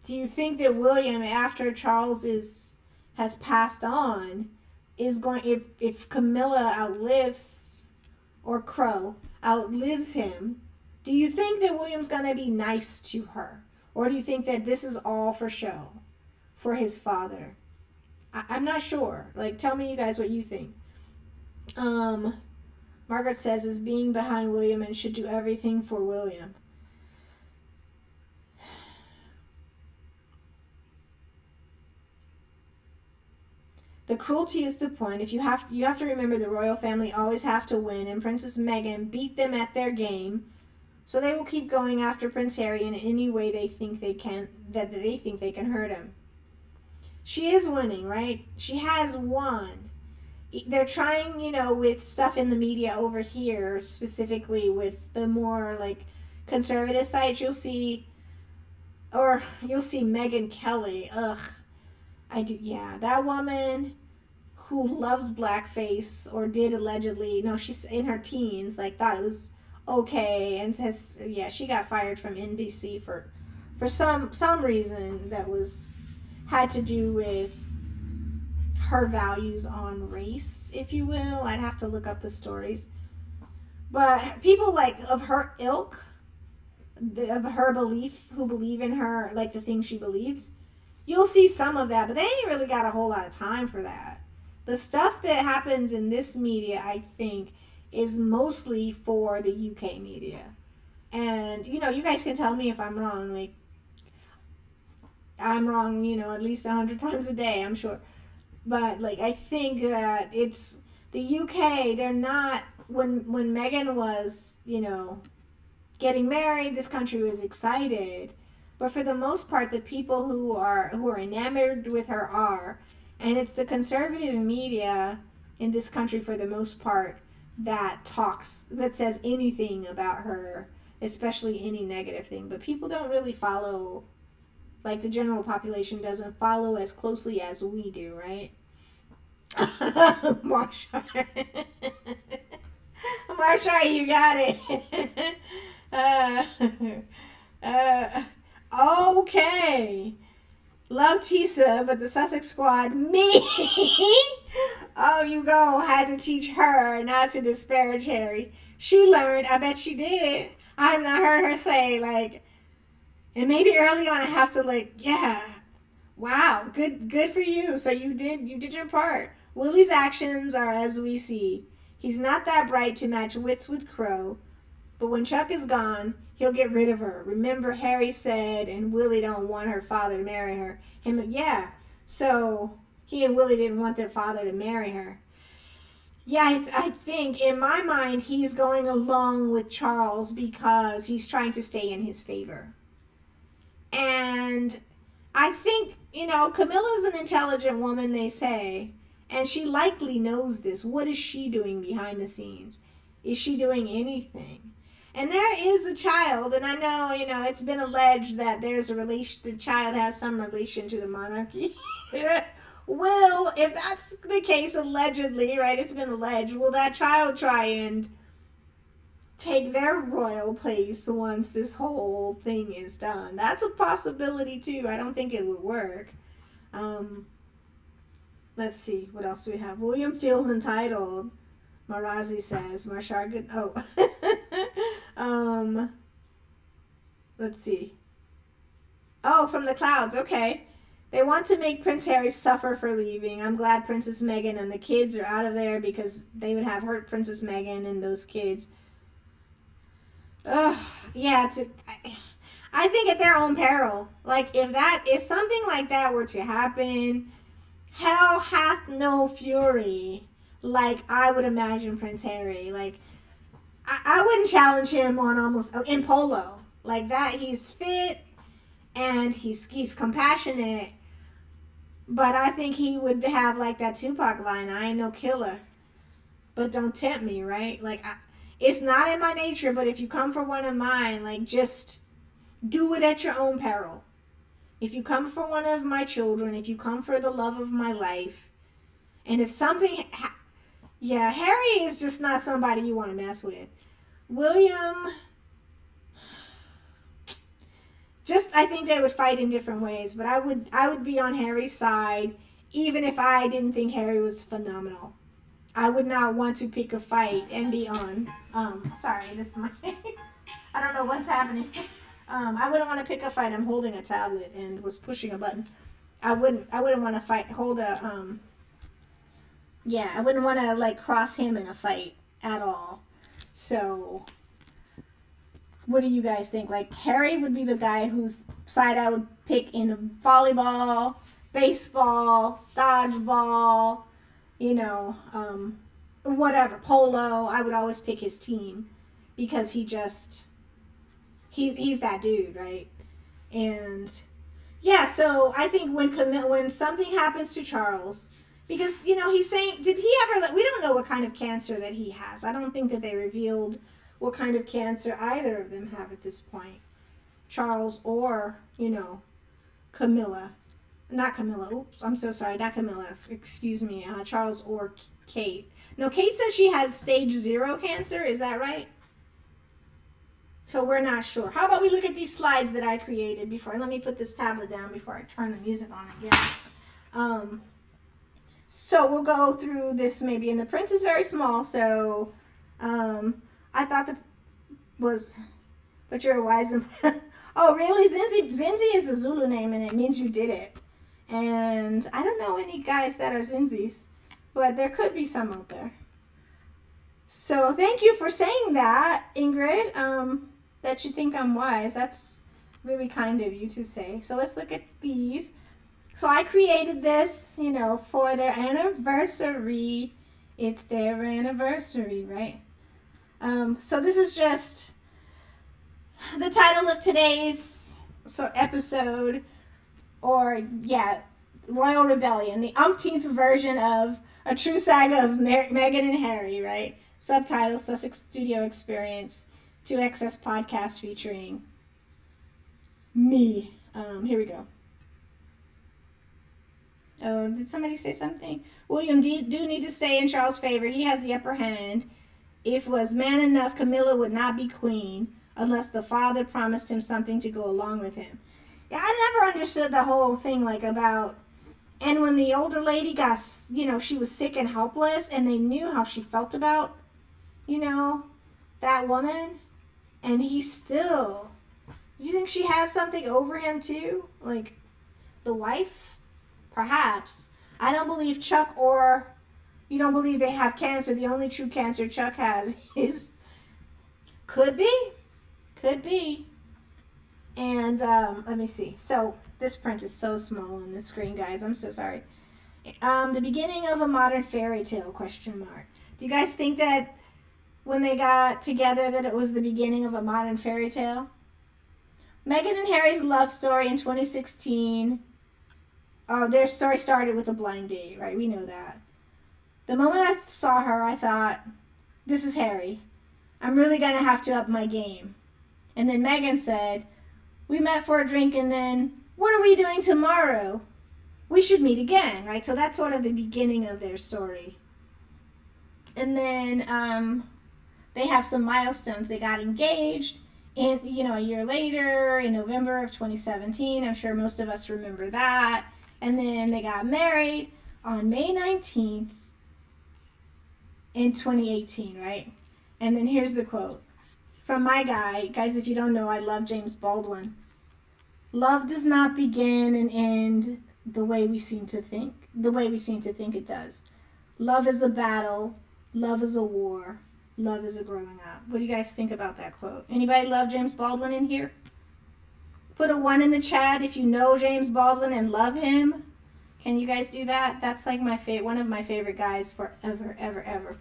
do you think that William, after Charles has passed on, is going, if Camilla outlives, or Crow outlives him, do you think that William's going to be nice to her? Or do you think that this is all for show, for his father? I'm not sure. Like, tell me, you guys, what you think. Margaret says is being behind William and should do everything for William. The cruelty is the point. If you have to remember the royal family always have to win, and Princess Meghan beat them at their game, so they will keep going after Prince Harry in any way they think they can hurt him. She is winning, right? She has won. They're trying, with stuff in the media over here, specifically with the more like conservative sites. You'll see Megyn Kelly. Ugh. That woman who loves blackface, or did allegedly, no, she's in her teens, like, thought it was okay and says, yeah, she got fired from NBC for some reason that was had to do with her values on race, if you will. I'd have to look up the stories. But people like of her ilk, of her belief, who believe in her, like the things she believes, you'll see some of that, but they ain't really got a whole lot of time for that. The stuff that happens in this media, I think, is mostly for the UK media. And, you guys can tell me if I'm wrong. Like, I'm wrong, at least 100 times a day, I'm sure. But, like, I think that it's the UK, they're not, when Meghan was, getting married, this country was excited. But for the most part, the people who are enamored with her are, and it's the conservative media in this country for the most part that says anything about her, especially any negative thing. But people don't really follow, like the general population doesn't follow as closely as we do, right? Marsha. Marsha, you got it. Okay. Love Tisa, but the Sussex squad, me. Oh, you go. Had to teach her not to disparage Harry. She learned. I bet she did. I have not heard her say, like, and maybe early on I have to, like, yeah, wow, good for you. So you did your part. Willie's actions are as we see. He's not that bright to match wits with Crow, but when Chuck is gone, he'll get rid of her. Remember, Harry said, and Willie don't want her father to marry her. Yeah. So he and Willie didn't want their father to marry her. Yeah, I think in my mind he's going along with Charles because he's trying to stay in his favor. And I think, Camilla's an intelligent woman, they say, and she likely knows this. What is she doing behind the scenes? Is she doing anything? And there is a child, and I know, it's been alleged that there's the child has some relation to the monarchy. Well, if that's the case, allegedly, right, it's been alleged, will that child try and take their royal place once this whole thing is done? That's a possibility, too. I don't think it would work. Let's see, what else do we have? William feels entitled. Marazi says, Marshar good. Let's see. Oh, from the clouds. Okay. They want to make Prince Harry suffer for leaving. I'm glad Princess Meghan and the kids are out of there because they would have hurt Princess Meghan and those kids. Yeah. I think at their own peril. Like if something like that were to happen, hell hath no fury. Like I would imagine Prince Harry. Like I wouldn't challenge him on almost in polo like that. He's fit and he's compassionate, but I think he would have like that Tupac line: "I ain't no killer, but don't tempt me." Right? Like it's not in my nature, but if you come for one of mine, like just do it at your own peril. If you come for one of my children, if you come for the love of my life, and if something, yeah, Harry is just not somebody you want to mess with. William, I think they would fight in different ways, but I would be on Harry's side, even if I didn't think Harry was phenomenal. I would not want to pick a fight and be on. Sorry, this is my. I don't know what's happening. I wouldn't want to pick a fight. I'm holding a tablet and was pushing a button. I wouldn't want to fight. Yeah, I wouldn't want to like cross him in a fight at all. So, what do you guys think? Like, Harry would be the guy whose side I would pick in volleyball, baseball, dodgeball, whatever, polo. I would always pick his team because he's that dude, right? And yeah, so I think when something happens to Charles, because he's saying, did he ever? We don't know what kind of cancer that he has. I don't think that they revealed what kind of cancer either of them have at this point, Charles or Camilla. Not Camilla. Oops, I'm so sorry. Not Camilla. Excuse me. Charles or Kate. No, Kate says she has stage 0 cancer. Is that right? So we're not sure. How about we look at these slides that I created before? Let me put this tablet down before I turn the music on again. So we'll go through this maybe. And the print is very small, so I thought that was, but you're wise. Oh, really? Zinzi is a Zulu name, and it means you did it. And I don't know any guys that are Zinzis, but there could be some out there. So thank you for saying that, Ingrid, that you think I'm wise. That's really kind of you to say. So let's look at these. So I created this, for their anniversary. It's their anniversary, right? So this is just the title of today's episode, Royal Rebellion, the umpteenth version of a true saga of Meghan and Harry, right? Subtitle, Sussex Studio Experience 2XS Podcast featuring me. Here we go. Oh, did somebody say something? William do need to stay in Charles' favor. He has the upper hand. If was man enough, Camilla would not be queen unless the father promised him something to go along with him. Yeah, I never understood the whole thing about, and when the older lady got, she was sick and helpless, and they knew how she felt about, that woman, and he still, do you think she has something over him too? Like the wife? Perhaps. I don't believe Chuck, or you don't believe they have cancer. The only true cancer Chuck has is, could be. And let me see. So this print is so small on the screen, guys. I'm so sorry. The beginning of a modern fairy tale, ? Do you guys think that when they got together that it was the beginning of a modern fairy tale? Meghan and Harry's love story in 2016. Oh, their story started with a blind date, right? We know that. The moment I saw her, I thought, this is Harry. I'm really going to have to up my game. And then Meghan said, we met for a drink, and then, what are we doing tomorrow? We should meet again, right? So that's sort of the beginning of their story. And then they have some milestones. They got engaged a year later in November of 2017. I'm sure most of us remember that. And then they got married on May 19th in 2018, right? And then here's the quote from my guy. Guys, if you don't know, I love James Baldwin. Love does not begin and end the way we seem to think it does. Love is a battle. Love is a war. Love is a growing up. What do you guys think about that quote? Anybody love James Baldwin in here? Put a 1 in the chat if you know James Baldwin and love him. Can you guys do that? That's like one of my favorite guys forever, ever, ever.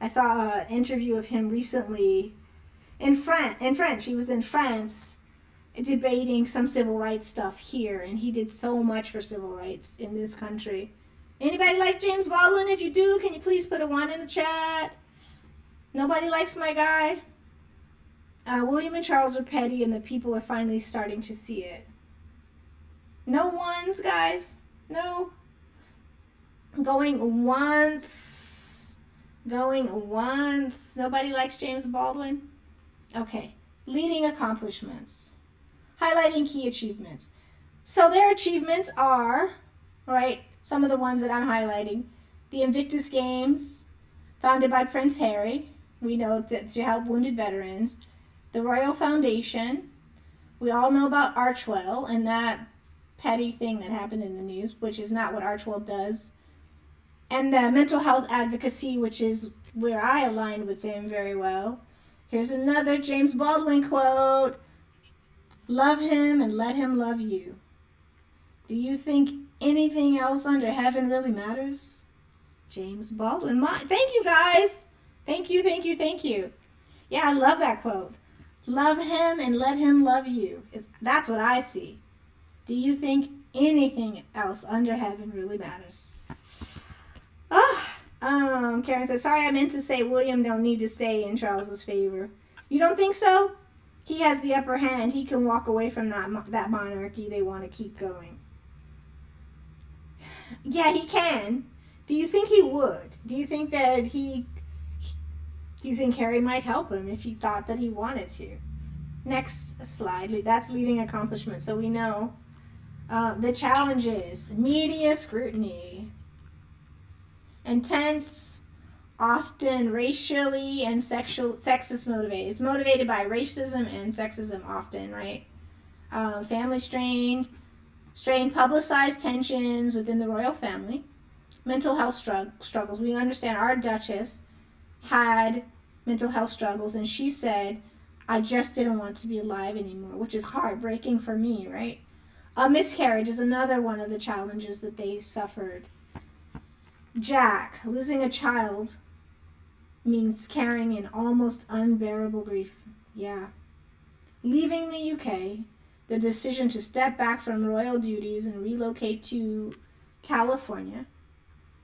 I saw an interview of him recently in French. He was in France debating some civil rights stuff here, and he did so much for civil rights in this country. Anybody like James Baldwin? If you do, can you please put a 1 in the chat? Nobody likes my guy? William and Charles are petty, and the people are finally starting to see it. No ones, guys? No? Going once. Nobody likes James Baldwin? Okay. Leading accomplishments. Highlighting key achievements. So their achievements are, right, some of the ones that I'm highlighting. The Invictus Games, founded by Prince Harry. We know that to help wounded veterans. The Royal Foundation. We all know about Archwell and that petty thing that happened in the news, which is not what Archwell does. And the mental health advocacy, which is where I align with him very well. Here's another James Baldwin quote. Love him and let him love you. Do you think anything else under heaven really matters? James Baldwin. Thank you, guys. Thank you. Yeah, I love that quote. Love him and let him love you. That's what I see. Do you think anything else under heaven really matters? Karen says, sorry, I meant to say William don't need to stay in Charles's favor. You don't think so? He has the upper hand. He can walk away from that monarchy they want to keep going. Yeah, he can. Do you think he would? Do you think Harry might help him if he thought that he wanted to? Next slide. That's leading accomplishment. So we know the challenges: media scrutiny, intense, often racially and sexist motivated. It's motivated by racism and sexism often, right? Family strained, publicized tensions within the royal family, mental health struggles. We understand our Duchess had mental health struggles, and she said, I just didn't want to be alive anymore, which is heartbreaking for me, right? A miscarriage is another one of the challenges that they suffered. Jack, losing a child means carrying an almost unbearable grief. Yeah. Leaving the UK, the decision to step back from royal duties and relocate to California.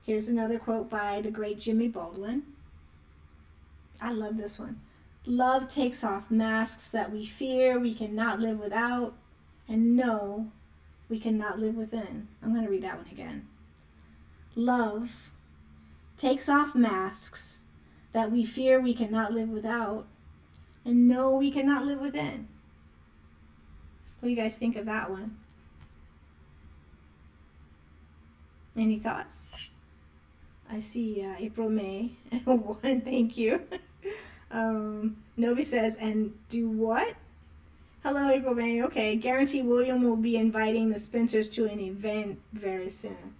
Here's another quote by the great Jimmy Baldwin. I love this one. Love takes off masks that we fear we cannot live without and know we cannot live within. I'm going to read that one again. Love takes off masks that we fear we cannot live without and know we cannot live within. What do you guys think of that one? Any thoughts? I see April May. One, thank you. Novi says, and do what? Hello, April May. Okay, guarantee William will be inviting the Spencers to an event very soon.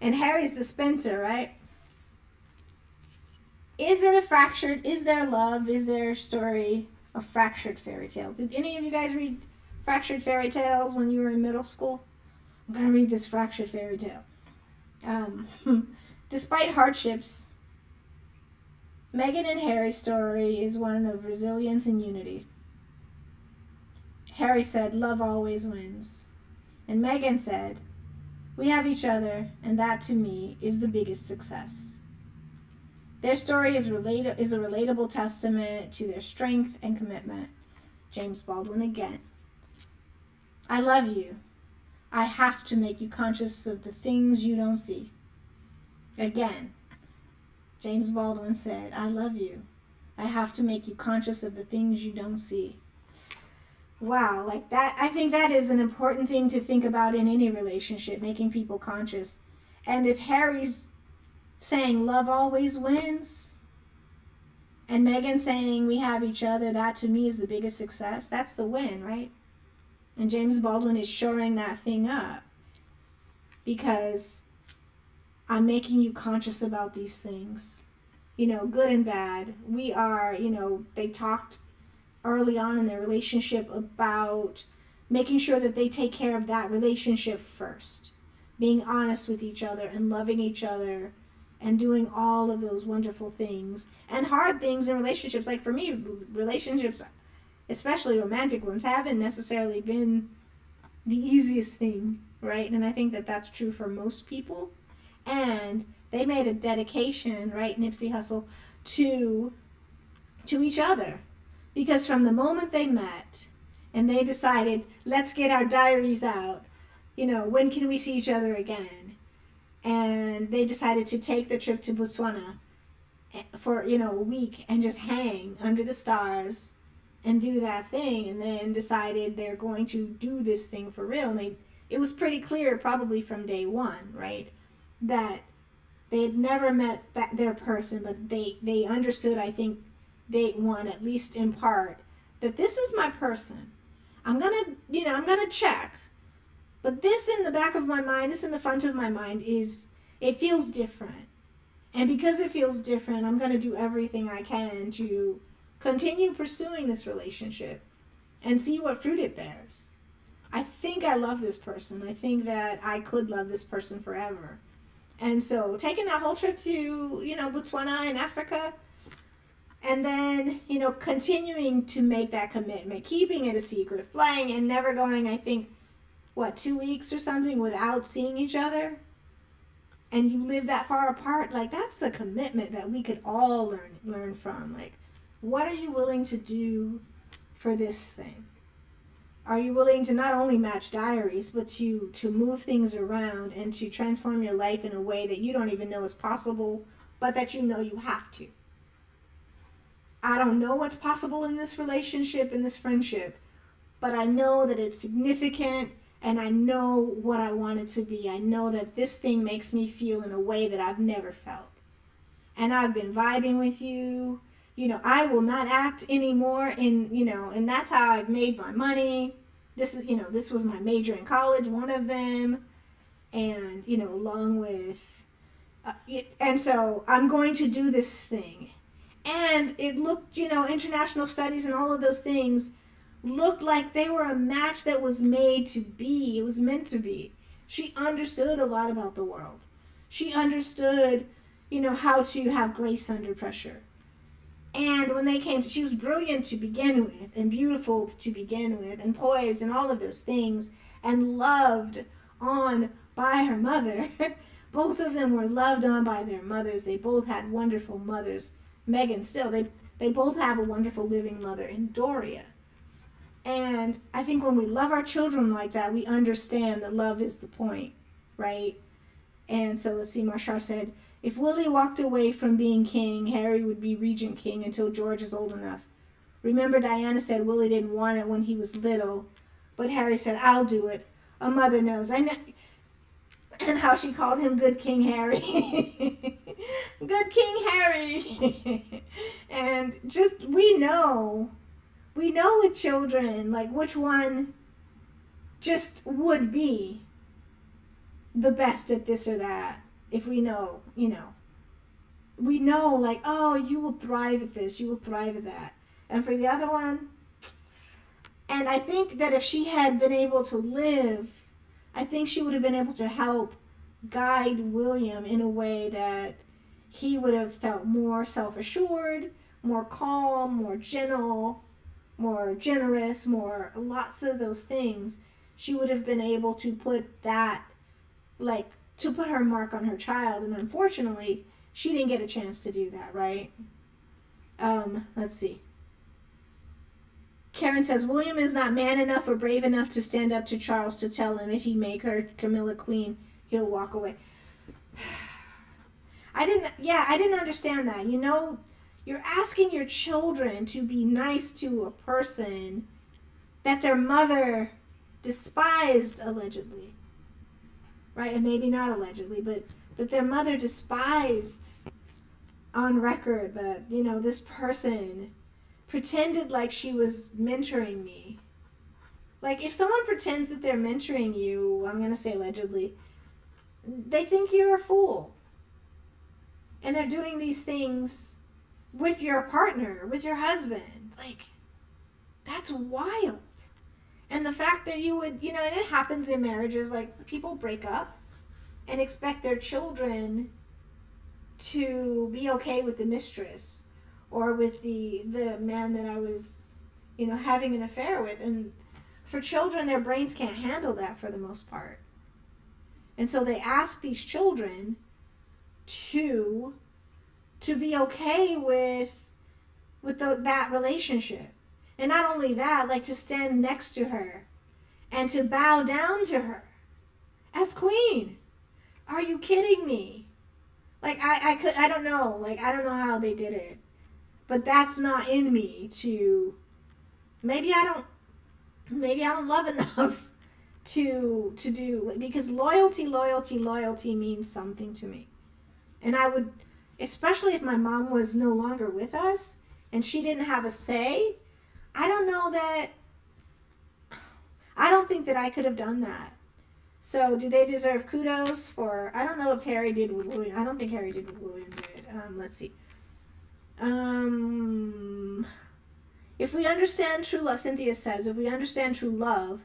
And Harry's the Spencer, right? Is it a fractured, is there love, is there story a fractured fairy tale? Did any of you guys read fractured fairy tales when you were in middle school? I'm going to read this fractured fairy tale. Despite hardships, Meghan and Harry's story is one of resilience and unity. Harry said, love always wins. And Meghan said, we have each other, and that to me is the biggest success. Their story is a relatable testament to their strength and commitment. James Baldwin again. I love you. I have to make you conscious of the things you don't see. Again, James Baldwin said, I love you. I have to make you conscious of the things you don't see. Wow, like that, I think that is an important thing to think about in any relationship, making people conscious. And if Harry's saying love always wins, and Meghan saying we have each other, that to me is the biggest success, that's the win, right? And James Baldwin is shoring that thing up because I'm making you conscious about these things, good and bad. We are, they talked early on in their relationship about making sure that they take care of that relationship first, being honest with each other and loving each other and doing all of those wonderful things and hard things in relationships. Like for me, relationships, especially romantic ones, haven't necessarily been the easiest thing, right? And I think that that's true for most people. And they made a dedication, right, Nipsey Hussle, to each other. Because from the moment they met and they decided, let's get our diaries out, when can we see each other again? And they decided to take the trip to Botswana for, a week and just hang under the stars and do that thing, and then decided they're going to do this thing for real. And it was pretty clear probably from day one, right, that they had never met their person, but they understood, I think, day one, at least in part, that this is my person. I'm gonna check. But this in the back of my mind, this in the front of my mind it feels different. And because it feels different, I'm gonna do everything I can to continue pursuing this relationship and see what fruit it bears. I think I love this person. I think that I could love this person forever. And so taking that whole trip to, Botswana and Africa, and then, continuing to make that commitment, keeping it a secret, flying and never going, I think, 2 weeks or something without seeing each other, and you live that far apart, like that's the commitment that we could all learn from. Like, what are you willing to do for this thing? Are you willing to not only match diaries, but to move things around and to transform your life in a way that you don't even know is possible, but that you know you have to? I don't know what's possible in this relationship, in this friendship, but I know that it's significant and I know what I want it to be. I know that this thing makes me feel in a way that I've never felt. And I've been vibing with you. I will not act anymore and that's how I've made my money. This was my major in college, one of them. And, along with, and so I'm going to do this thing. And it looked, international studies and all of those things looked like they were a match that was made to be. It was meant to be. She understood a lot about the world. She understood, how to have grace under pressure. And when they came to, she was brilliant to begin with, and beautiful to begin with, and poised, and all of those things, and loved on by her mother. Both of them were loved on by their mothers. They both had wonderful mothers. Meghan still, they both have a wonderful living mother in Doria. And I think when we love our children like that, we understand that love is the point, right? And so let's see, Marshall said, if Willie walked away from being king, Harry would be regent king until George is old enough. Remember, Diana said Willie didn't want it when he was little, but Harry said, I'll do it. A mother knows. I know. And how she called him Good King Harry. Good King Harry. And just, we know with children, like which one just would be the best at this or that. If we know, we know like, oh, you will thrive at this, you will thrive at that. And for the other one, and I think that if she had been able to live, I think she would have been able to help guide William in a way that he would have felt more self-assured, more calm, more gentle, more generous, more lots of those things. She would have been able to put that, to put her mark on her child. And unfortunately, she didn't get a chance to do that, right? Let's see. Karen says, William is not man enough or brave enough to stand up to Charles to tell him if he make her Camilla queen, he'll walk away. I didn't understand that. You're asking your children to be nice to a person that their mother despised, allegedly. Right? And maybe not allegedly, but that their mother despised on record, that, this person pretended like she was mentoring me. Like, if someone pretends that they're mentoring you, I'm going to say allegedly, they think you're a fool. And they're doing these things with your partner, with your husband. Like, that's wild. And the fact that you would, and it happens in marriages, like, people break up and expect their children to be okay with the mistress or with the man that I was, having an affair with. And for children, their brains can't handle that for the most part. And so they ask these children to be okay with that relationship. And not only that, like to stand next to her and to bow down to her as queen. Are you kidding me? Like, I don't know. Like, I don't know how they did it. But that's not in me to, maybe I don't love enough to do, because loyalty means something to me. And I would, especially if my mom was no longer with us and she didn't have a say, I don't think that I could have done that. So do they deserve kudos for, I don't know if Harry did what William, I don't think Harry did what William did. Let's see. If we understand true love, Cynthia says, if we understand true love,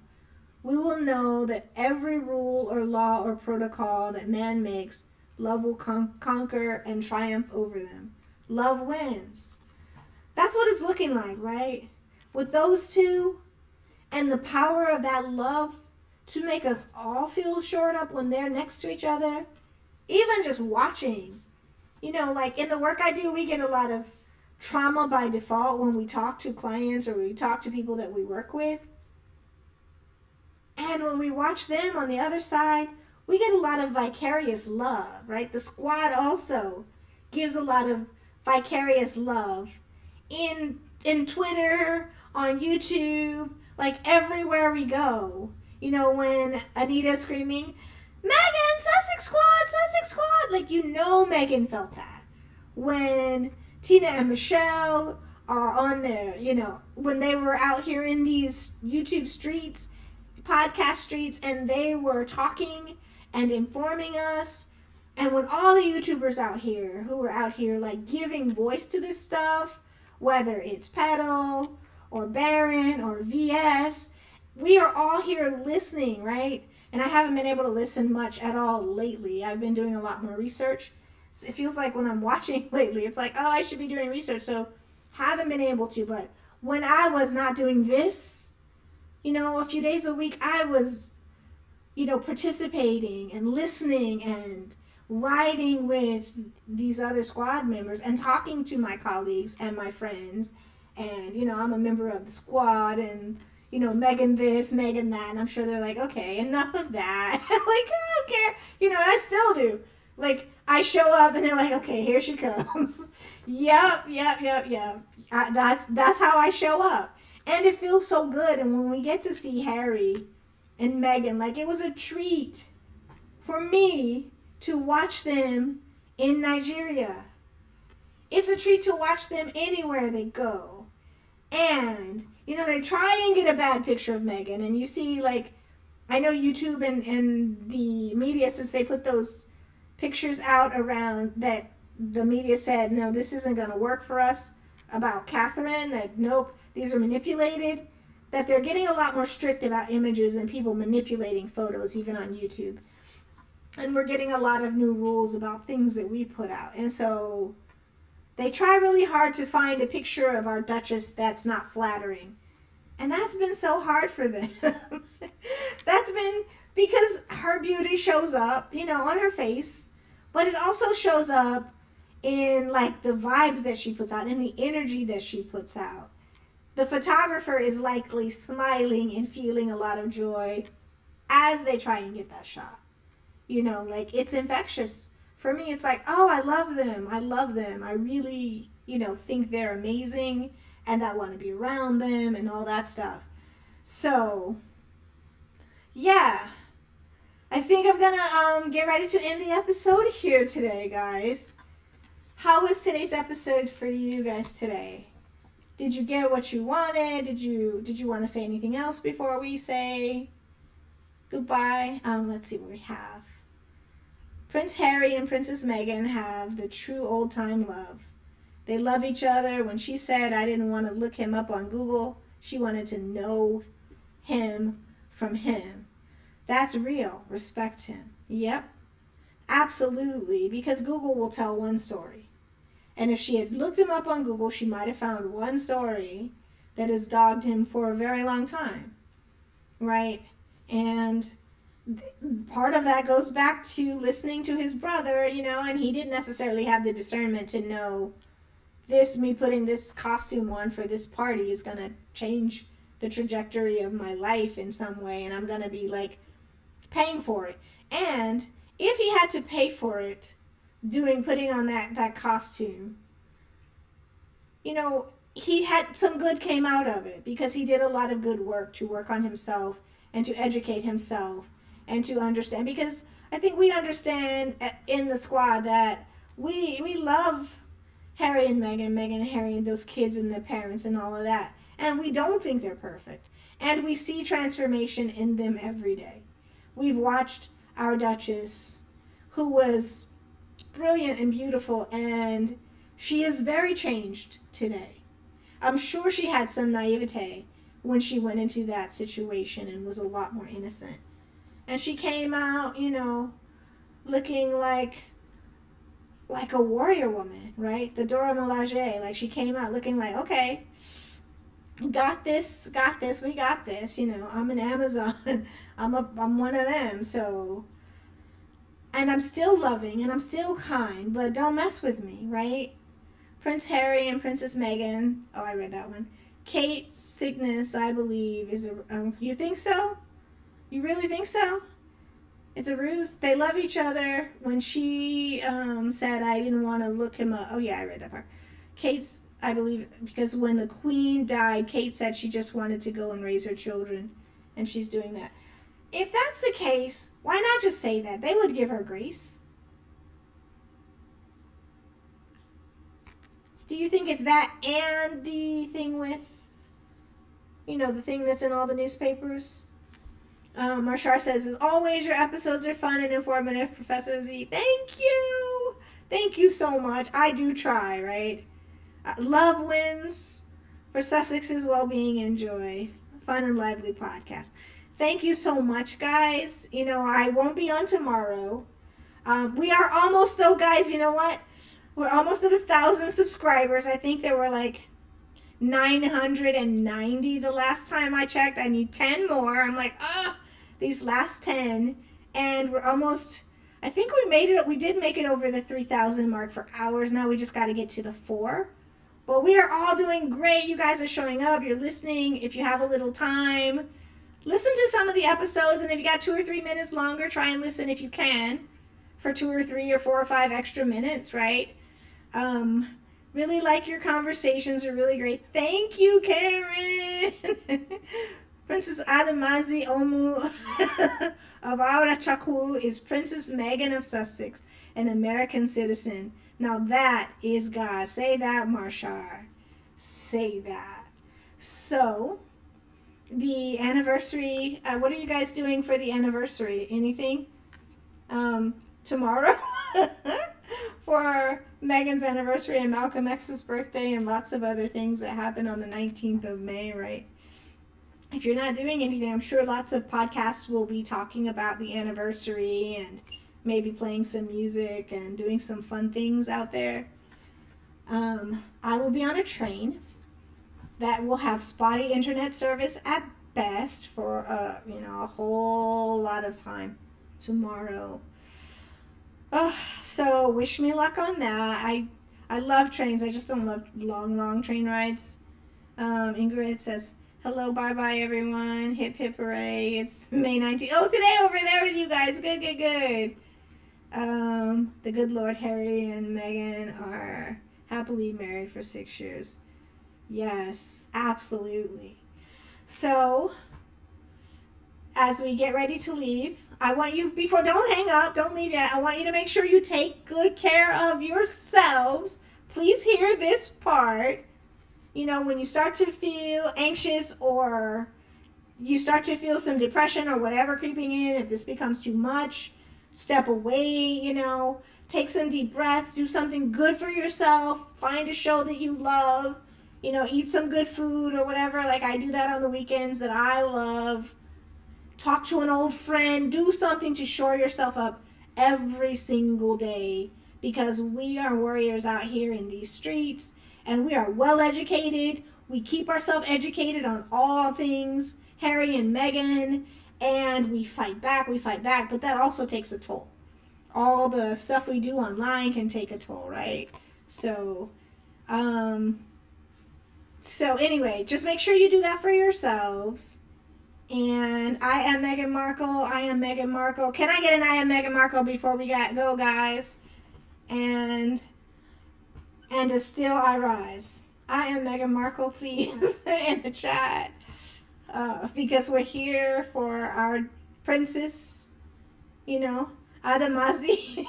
we will know that every rule or law or protocol that man makes, love will conquer and triumph over them. Love wins. That's what it's looking like, right? With those two and the power of that love to make us all feel shored up when they're next to each other. Even just watching. Like in the work I do, we get a lot of trauma by default when we talk to clients or we talk to people that we work with. And when we watch them on the other side, we get a lot of vicarious love, right? The squad also gives a lot of vicarious love in Twitter, on YouTube, like everywhere we go. You know, when Anita's screaming, Meghan, Sussex Squad, like, you know, Meghan felt that. When Tina and Michelle are on there, you know, when they were out here in these YouTube streets, podcast streets, and they were talking and informing us, and when all the YouTubers out here who were out here like giving voice to this stuff, whether it's Petal or Baron or VS, we are all here listening, right? And I haven't been able to listen much at all lately. I've been doing a lot more research. So it feels like when I'm watching lately, it's like, oh, I should be doing research. So haven't been able to. But when I was not doing this, you know, a few days a week, I was, you know, participating and listening and riding with these other squad members and talking to my colleagues and my friends. And, you know, I'm a member of the squad and, you know, Meghan this, Meghan that. And I'm sure they're like, okay, enough of that. Like, I don't care. You know, and I still do. Like, I show up and they're like, okay, here she comes. Yep. That's how I show up. And it feels so good. And when we get to see Harry and Meghan, like, it was a treat for me to watch them in Nigeria. It's a treat to watch them anywhere they go. And, you know, they try and get a bad picture of Meghan. And you see, like, I know YouTube and the media, since they put those pictures out around that the media said, no, this isn't going to work for us about Catherine, that nope, these are manipulated, that they're getting a lot more strict about images and people manipulating photos even on YouTube. And we're getting a lot of new rules about things that we put out. And so they try really hard to find a picture of our Duchess that's not flattering. And that's been so hard for them. That's been because her beauty shows up, you know, on her face, but it also shows up in like the vibes that she puts out and the energy that she puts out. The photographer is likely smiling and feeling a lot of joy as they try and get that shot. You know, like, it's infectious. For me, it's like, oh, I love them. I really, you know, think they're amazing and I want to be around them and all that stuff. So, yeah. I think I'm going to get ready to end the episode here today, guys. How was today's episode for you guys today? Did you get what you wanted? Did you want to say anything else before we say goodbye? Let's see what we have. Prince Harry and Princess Meghan have the true old-time love. They love each other. When she said, I didn't want to look him up on Google, she wanted to know him from him. That's real. Respect him. Yep. Absolutely. Because Google will tell one story. And if she had looked him up on Google, she might have found one story that has dogged him for a very long time. Right? And part of that goes back to listening to his brother, you know, and he didn't necessarily have the discernment to know this, me putting this costume on for this party is going to change the trajectory of my life in some way, and I'm going to be like paying for it. And if he had to pay for it, putting on that costume, you know, he had some good came out of it because he did a lot of good work to work on himself and to educate himself and to understand, because I think we understand in the squad that we love Harry and Meghan and Harry and those kids and their parents and all of that. And we don't think they're perfect. And we see transformation in them every day. We've watched our Duchess, who was brilliant and beautiful, and she is very changed today. I'm sure she had some naivete when she went into that situation and was a lot more innocent. And she came out, you know, looking like a warrior woman, right? The Dora Milaje. Like, she came out looking like, okay, got this, we got this. You know, I'm an Amazon. I'm one of them. So, and I'm still loving and I'm still kind, but don't mess with me, right? Prince Harry and Princess Meghan. Oh, I read that one. Kate's sickness, I believe, is a. You think so? You really think so? It's a ruse. They love each other. When she said, I didn't want to look him up. Oh, yeah, I read that part. Kate's I believe, because when the Queen died, Kate said she just wanted to go and raise her children, and she's doing that. If that's the case, why not just say that? They would give her grace. Do you think it's that and the thing with, the thing that's in all the newspapers? Marshar says, as always, your episodes are fun and informative, Professor Z. Thank you. Thank you so much. I do try, right? Love wins for Sussex's well-being and joy. Fun and lively podcast. Thank you so much, guys. I won't be on tomorrow. We are almost, though, guys. You know what? We're almost at 1,000 subscribers. I think there were like 990 the last time I checked. I need 10 more. I'm like, these last 10. And we're almost, I think we did make it over the 3,000 mark for hours. Now we just got to get to the 4. But we are all doing great. You guys are showing up. You're listening. If you have a little time, listen to some of the episodes. And if you got 2 or 3 minutes longer, try and listen if you can for 2 or 3 or 4 or 5 extra minutes, right? Really like your conversations. Are really great. Thank you, Karen. Princess Adamazi Omu of Aura Chaku is Princess Meghan of Sussex, an American citizen. Now that is God. Say that, Marshar. Say that. So, the anniversary, what are you guys doing for the anniversary? Anything? Tomorrow? For Meghan's anniversary and Malcolm X's birthday and lots of other things that happen on the 19th of May, right? If you're not doing anything, I'm sure lots of podcasts will be talking about the anniversary and maybe playing some music and doing some fun things out there. I will be on a train that will have spotty internet service at best for a whole lot of time tomorrow. So wish me luck on that. I love trains. I just don't love long train rides. Ingrid says, hello, bye-bye, everyone. Hip, hip, hooray. It's May 19th. Oh, today over there with you guys. Good. The good Lord Harry and Meghan are happily married for 6 years. Yes, absolutely. So, as we get ready to leave, I want you, don't hang up, don't leave yet. I want you to make sure you take good care of yourselves. Please hear this part. When you start to feel anxious or you start to feel some depression or whatever creeping in, if this becomes too much, step away, take some deep breaths, do something good for yourself, find a show that you love, eat some good food or whatever. Like I do that on the weekends that I love. Talk to an old friend, do something to shore yourself up every single day, because we are warriors out here in these streets and we are well educated. We keep ourselves educated on all things Harry and Meghan, and we fight back, but that also takes a toll. All the stuff we do online can take a toll, right? So anyway, just make sure you do that for yourselves. And I am Meghan Markle. Can I get an I am Meghan Markle before we go, guys? And still I rise. I am Meghan Markle, please, in the chat. Because we're here for our princess, Adamazi,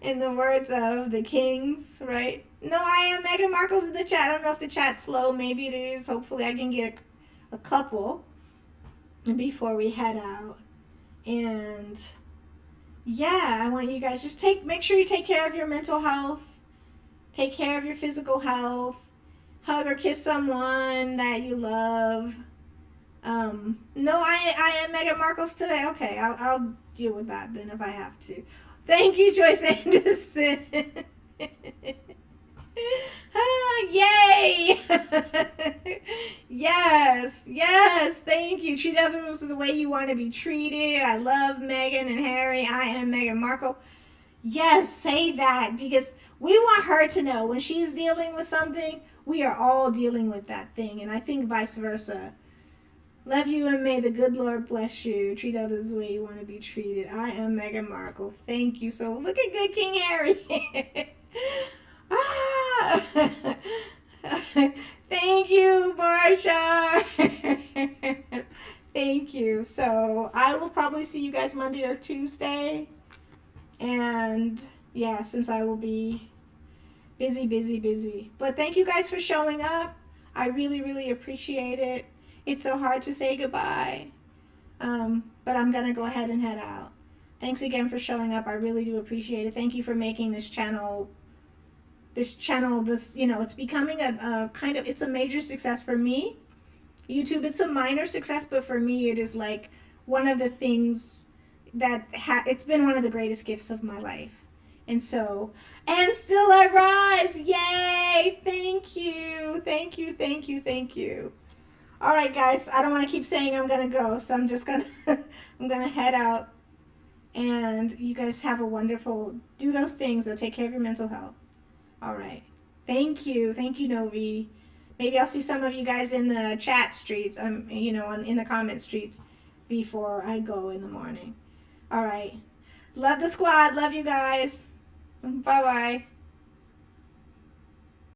in the words of the kings, right? No, I am Meghan Markle's in the chat. I don't know if the chat's slow. Maybe it is. Hopefully I can get a couple before we head out. And yeah, I want you guys just make sure you take care of your mental health, take care of your physical health, hug or kiss someone that you love. No, I am Meghan Markle's today. Okay, I'll deal with that then if I have to. Thank you, Joyce Anderson. Yay! Yes, thank you. Treat others the way you want to be treated. I love Meghan and Harry. I am Meghan Markle. Yes, say that, because we want her to know when she's dealing with something, we are all dealing with that thing, and I think vice versa. Love you, and may the good Lord bless you. Treat others the way you want to be treated. I am Meghan Markle. Thank you. So look at good King Harry. Thank you, Marsha. Thank you. So I will probably see you guys Monday or Tuesday. And yeah, since I will be busy. But thank you guys for showing up. I really, really appreciate it. It's so hard to say goodbye. But I'm going to go ahead and head out. Thanks again for showing up. I really do appreciate it. Thank you for making this channel, it's becoming a kind of, it's a major success for me. YouTube, it's a minor success, but for me, it is like one of the things that it's been one of the greatest gifts of my life. And so, and still I rise. Yay. Thank you. All right, guys, I don't want to keep saying I'm going to go, so I'm just going to, I'm going to head out. And you guys have a wonderful, do those things that take care of your mental health. All right. Thank you, Novi. Maybe I'll see some of you guys in the chat streets, in the comment streets before I go in the morning. All right. Love the squad. Love you guys. Bye-bye.